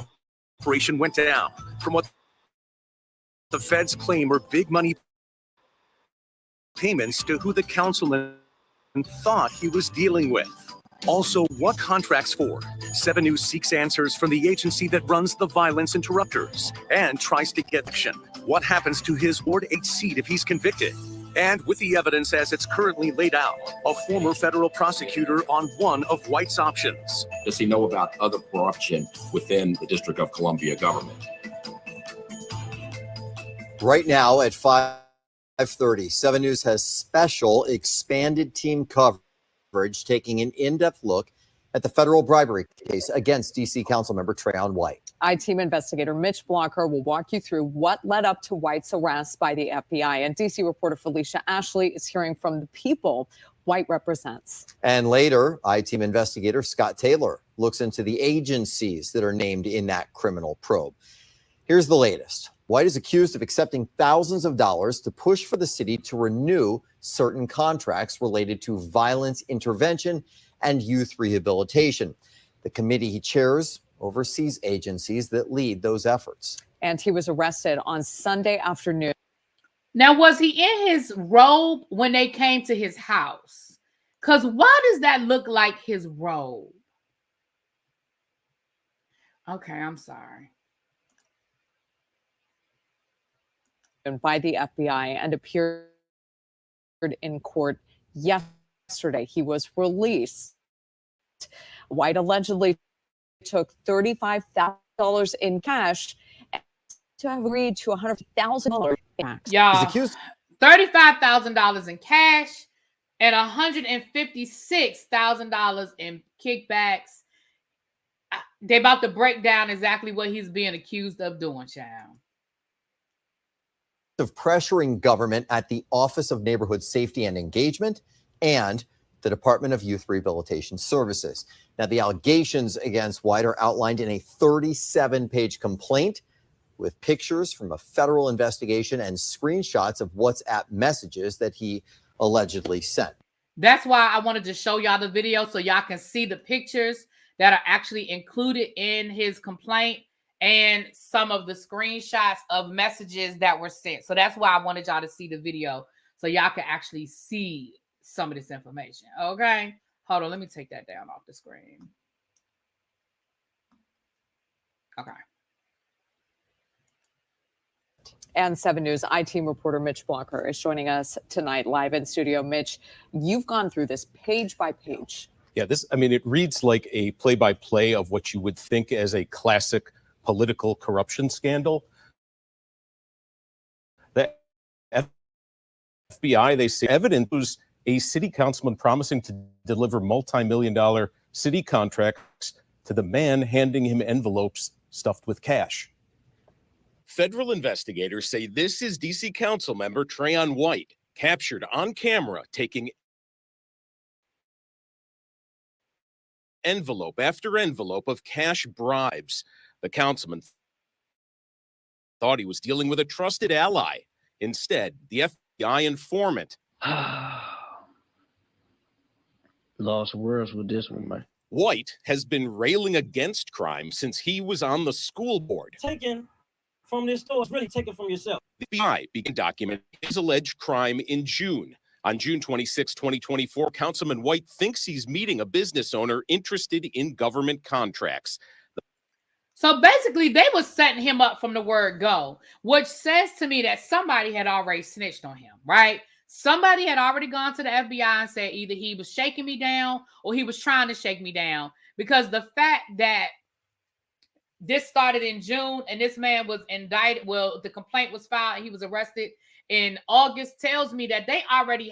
operation went down, from what the feds claim are big money payments to who the councilman thought he was dealing with. Also, what contracts for? 7 News seeks answers from the agency that runs the violence interrupters and tries to get action. What happens to his Ward 8 seat if he's convicted? And with the evidence as it's currently laid out, a former federal prosecutor on one of White's options. Does he know about other corruption within the District of Columbia government? Right now at 5:30, 7 News has special expanded team coverage taking an in-depth look at the federal bribery case against D.C. Councilmember Trayon White. I-Team investigator Mitch Blocker will walk you through what led up to White's arrest by the FBI. And D.C. reporter Felicia Ashley is hearing from the people White represents. And later, I-Team investigator Scott Taylor looks into the agencies that are named in that criminal probe. Here's the latest. White is accused of accepting thousands of dollars to push for the city to renew certain contracts related to violence intervention and youth rehabilitation. The committee he chairs oversees agencies that lead those efforts. And he was arrested on Sunday afternoon. Now, was he in his robe when they came to his house? Because why does that look like his robe? Okay, I'm sorry. By the FBI and appeared in court yesterday. He was released. White allegedly took $35,000 in cash to have agreed to $100,000 in tax. Y'all, He's accused $35,000 in cash and $156,000 in kickbacks. They about to break down exactly what he's being accused of doing, child. of pressuring government at the Office of Neighborhood Safety and Engagement and the Department of Youth Rehabilitation Services. Now, the allegations against White are outlined in a 37-page complaint with pictures from a federal investigation and screenshots of WhatsApp messages that he allegedly sent. That's why I wanted to show y'all the video so y'all can see the pictures that are actually included in his complaint and some of the screenshots of messages that were sent. So that's why I wanted y'all to see the video so y'all can actually see some of this information. Okay, hold on. Let me take that down off the screen. Okay. And 7 News I-Team reporter Mitch Blocker is joining us tonight live in studio. Mitch, you've gone through this page by page. Yeah, it reads like a play-by-play of what you would think as a classic political corruption scandal. The FBI, they say, evidence was a city councilman promising to deliver multi-million-dollar city contracts to the man handing him envelopes stuffed with cash. Federal investigators say this is D.C. Council member Trayon White, captured on camera taking envelope after envelope of cash bribes. The councilman thought he was dealing with a trusted ally. Instead, the FBI informant. Lost words with this one, man. White has been railing against crime since he was on the school board. Taken from this store is really taken from yourself. The FBI began documenting his alleged crime in June. On June 26, 2024, Councilman White thinks he's meeting a business owner interested in government contracts. So basically, they were setting him up from the word go, which says to me that somebody had already snitched on him, right? Somebody had already gone to the FBI and said either he was shaking me down or he was trying to shake me down, because the fact that this started in June and this man was indicted, well, the complaint was filed and he was arrested in August, tells me that they already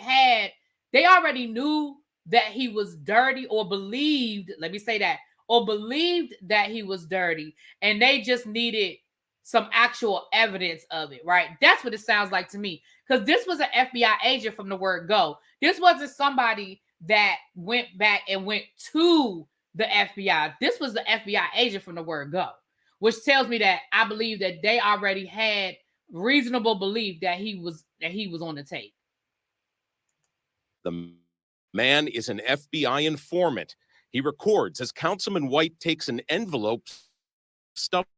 knew that he was dirty, or believed, let me say that, or believed that he was dirty, and they just needed some actual evidence of it, right? That's what it sounds like to me, because this was an FBI agent from the word go. This wasn't somebody that went back and went to the FBI. This was the FBI agent from the word go, which tells me that I believe that they already had reasonable belief that he was on the tape. The man is an FBI informant. He records as Councilman White takes an envelope stuffed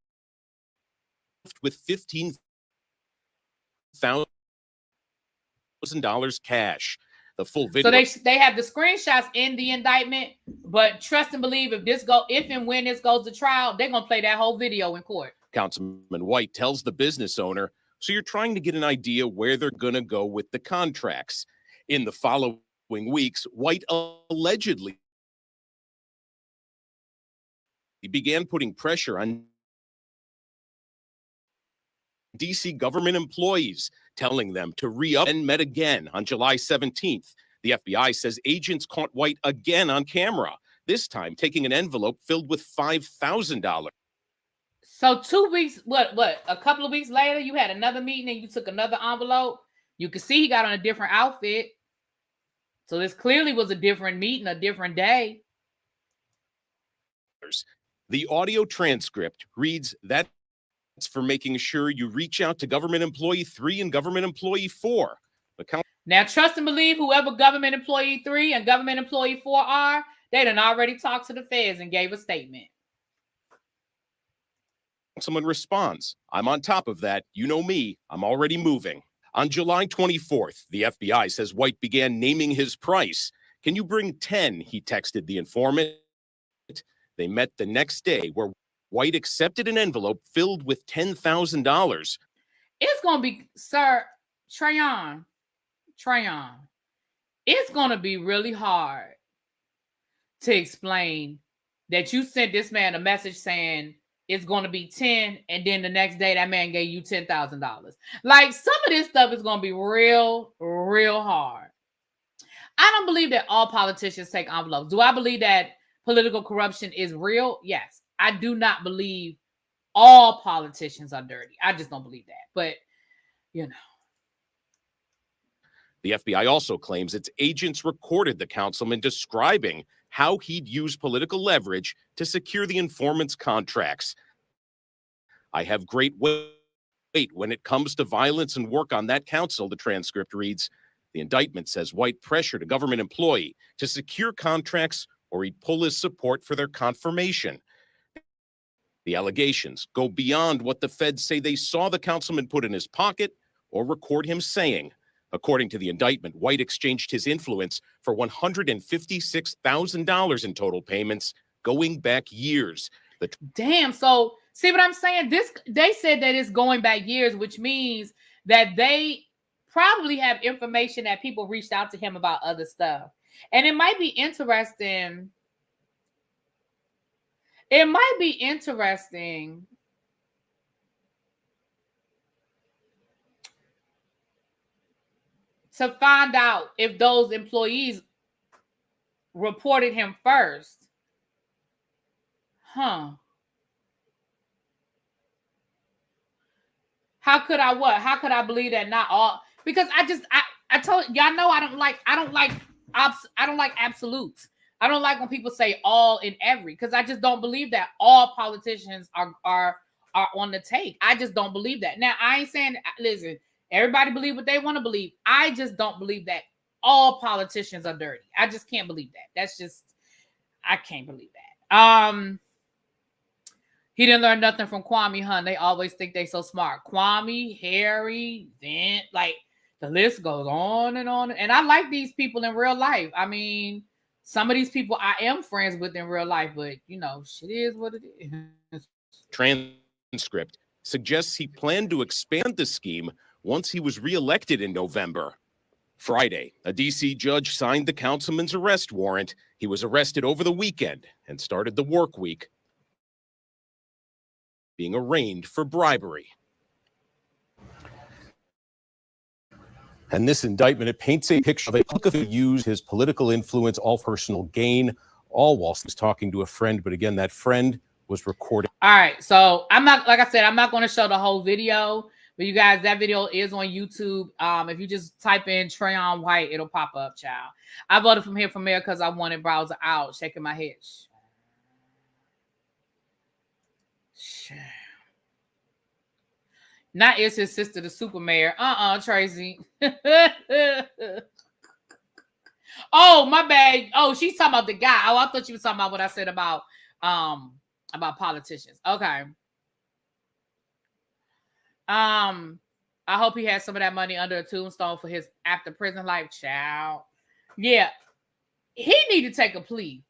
with $15,000 cash. The full video. So they have the screenshots in the indictment, but trust and believe if and when this goes to trial, they're gonna play that whole video in court. Councilman White tells the business owner, so you're trying to get an idea where they're gonna go with the contracts. In the following weeks, White allegedly began putting pressure on D.C. government employees, telling them to re-up, and met again on July 17th. The FBI says agents caught White again on camera, this time taking an envelope filled with $5,000. So 2 weeks, a couple of weeks later, you had another meeting and you took another envelope. You could see he got on a different outfit. So this clearly was a different meeting, a different day. The audio transcript reads that it's for making sure you reach out to government employee 3 and government employee 4. Now, trust and believe whoever government employee 3 and government employee 4 are, they done already talked to the feds and gave a statement. Someone responds, I'm on top of that. You know me, I'm already moving. On July 24th, the FBI says White began naming his price. "Can you bring 10?" he texted the informant. They met the next day, where White accepted an envelope filled with $10,000. It's going to be, sir, Trayon, it's going to be really hard to explain that you sent this man a message saying it's going to be 10, and then the next day that man gave you $10,000. Like, some of this stuff is going to be real, real hard. I don't believe that all politicians take envelopes. Do I believe that political corruption is real? Yes. I do not believe all politicians are dirty. I just don't believe that. But, you know. The FBI also claims its agents recorded the councilman describing how he'd use political leverage to secure the informant's contracts. "I have great weight when it comes to violence and work on that council," the transcript reads. The indictment says White pressured a government employee to secure contracts or he'd pull his support for their confirmation. The allegations go beyond what the feds say they saw the councilman put in his pocket or record him saying. According to the indictment, White exchanged his influence for $156,000 in total payments going back years. Damn. So, see what I'm saying? They said that it's going back years, which means that they probably have information that people reached out to him about other stuff. And it might be interesting. It might be interesting to find out if those employees reported him first. Huh. How could I what? How could I believe that not all? Because I told y'all know I don't like absolutes. I don't like when people say all and every, because I just don't believe that all politicians are on the take. I just don't believe that. Now, I ain't saying, listen, everybody believe what they want to believe. I just don't believe that all politicians are dirty. I just can't believe that. That's just, I can't believe that. He didn't learn nothing from Kwame, hun. They always think they so smart. Kwame, Harry, then like the list goes on and on. And I like these people in real life. I mean, some of these people I am friends with in real life, but you know, shit is what it is. Transcript suggests he planned to expand the scheme once he was reelected in November. Friday, a D.C. judge signed the councilman's arrest warrant. He was arrested over the weekend and started the work week being arraigned for bribery. And this indictment, it paints a picture of a public who used his political influence, all personal gain, all whilst he was talking to a friend. But again, that friend was recording. All right. So I'm not, like I said, I'm not going to show the whole video, but you guys, that video is on YouTube. If you just type in Trayon White, it'll pop up, child. I voted from here because I wanted browser out, shaking my head. Not is his sister the super mayor. Tracy. Oh, my bad. Oh, she's talking about the guy. Oh, I thought she was talking about what I said about politicians. Okay. I hope he has some of that money under a tombstone for his after prison life, child. Yeah. He need to take a plea.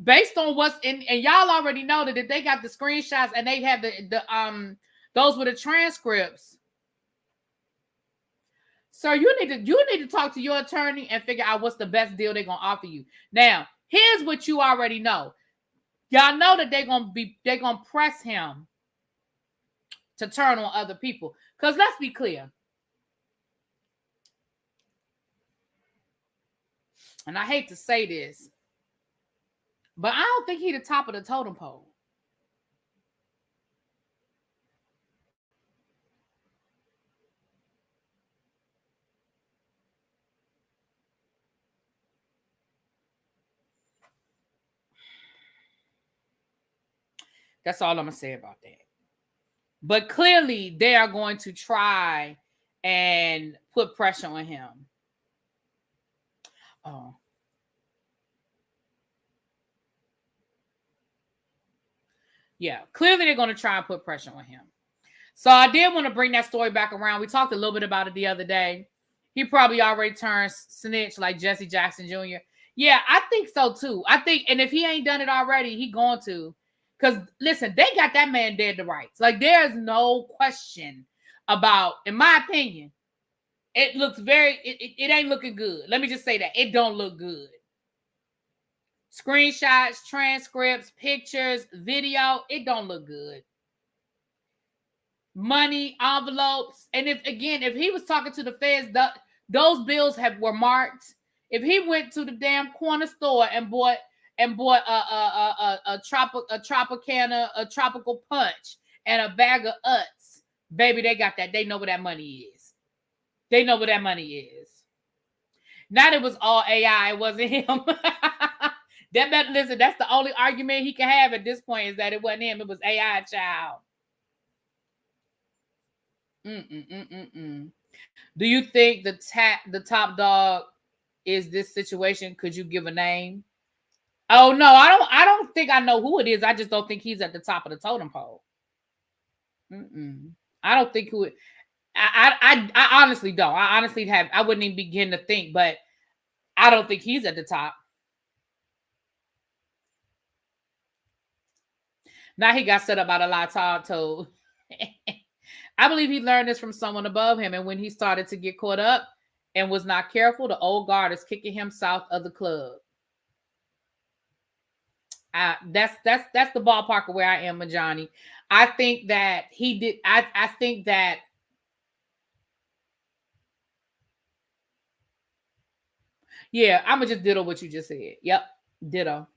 Based on what's in, and y'all already know that if they got the screenshots and they have the those were the transcripts. Sir, you need to talk to your attorney and figure out what's the best deal they're gonna offer you. Now, here's what you already know. Y'all know that they're gonna press him to turn on other people. Because let's be clear. And I hate to say this, but I don't think he's the top of the totem pole. That's all I'm going to say about that. But clearly, they are going to try and put pressure on him. Oh. Yeah, clearly they're going to try and put pressure on him. So I did want to bring that story back around. We talked a little bit about it the other day. He probably already turned snitch like Jesse Jackson Jr. Yeah, I think so too. I think, and if he ain't done it already, he going to. Because listen, they got that man dead to rights. Like there's no question about, in my opinion, it looks it ain't looking good. Let me just say that. It don't look good. Screenshots, transcripts, pictures, video, it don't look good. Money, envelopes, and if he was talking to the feds, those bills were marked. If he went to the damn corner store and bought a Tropicana, a tropical punch, and a bag of Utz, baby, they got that. They know where that money is. They know where that money is. Not it was all AI. It wasn't him. Listen, that's the only argument he can have at this point is that it wasn't him. It was AI, child. Do you think the top dog is this situation? Could you give a name? Oh no, I don't think I know who it is. I just don't think he's at the top of the totem pole. I don't think who it. I honestly don't. I wouldn't even begin to think, but I don't think he's at the top. Now he got set up by the Lotard told. I believe he learned this from someone above him, and when he started to get caught up and was not careful, the old guard is kicking him south of the club. That's the ballpark of where I am with Johnny. I think that he did. I think that. Yeah, I'm gonna just ditto what you just said. Yep, ditto.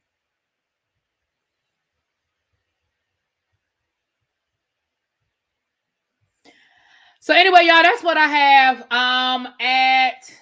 So anyway, y'all, that's what I have. At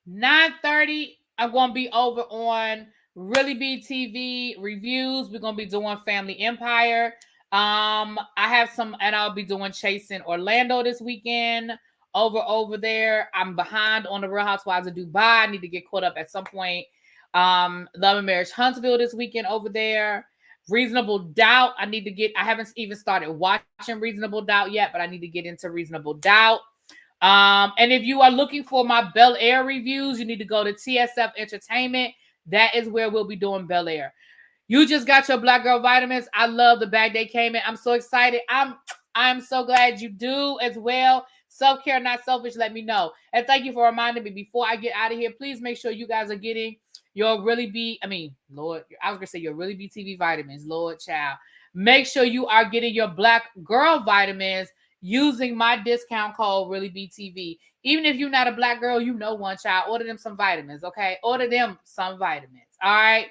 9:30, I'm gonna be over on ReallyBTV reviews. We're gonna be doing Family Empire. I have some, and I'll be doing Chasing Orlando this weekend. Over there. I'm behind on the Real Housewives of Dubai. I need to get caught up at some point. Love and Marriage Huntsville this weekend over there. Reasonable Doubt. I haven't even started watching Reasonable Doubt yet, but I need to get into Reasonable Doubt. And if you are looking for my Bel Air reviews, you need to go to TSF Entertainment. That is where we'll be doing Bel Air. You just got your Black Girl Vitamins. I love the bag they came in. I'm so excited. I'm so glad you do as well. Self-care, not selfish, let me know. And thank you for reminding me before I get out of here. Please make sure you guys are getting your your ReallyBTV vitamins, Lord child. Make sure you are getting your Black Girl Vitamins using my discount code ReallyBTV. Even if you're not a Black girl, you know one, child. Order them some vitamins, okay? Order them some vitamins, all right?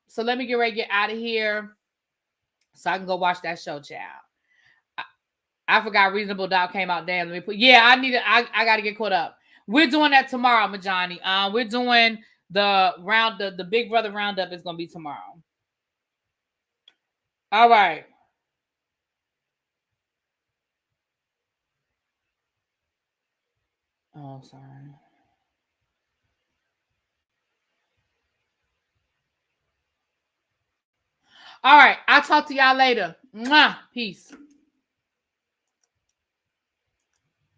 So let me get ready to get out of here so I can go watch that show, child. I forgot Reasonable Doubt came out. Damn, I got to get caught up. We're doing that tomorrow, Majani. We're doing the Big Brother Roundup is going to be tomorrow. All right. Oh, sorry. All right. I'll talk to y'all later. Mwah. Peace.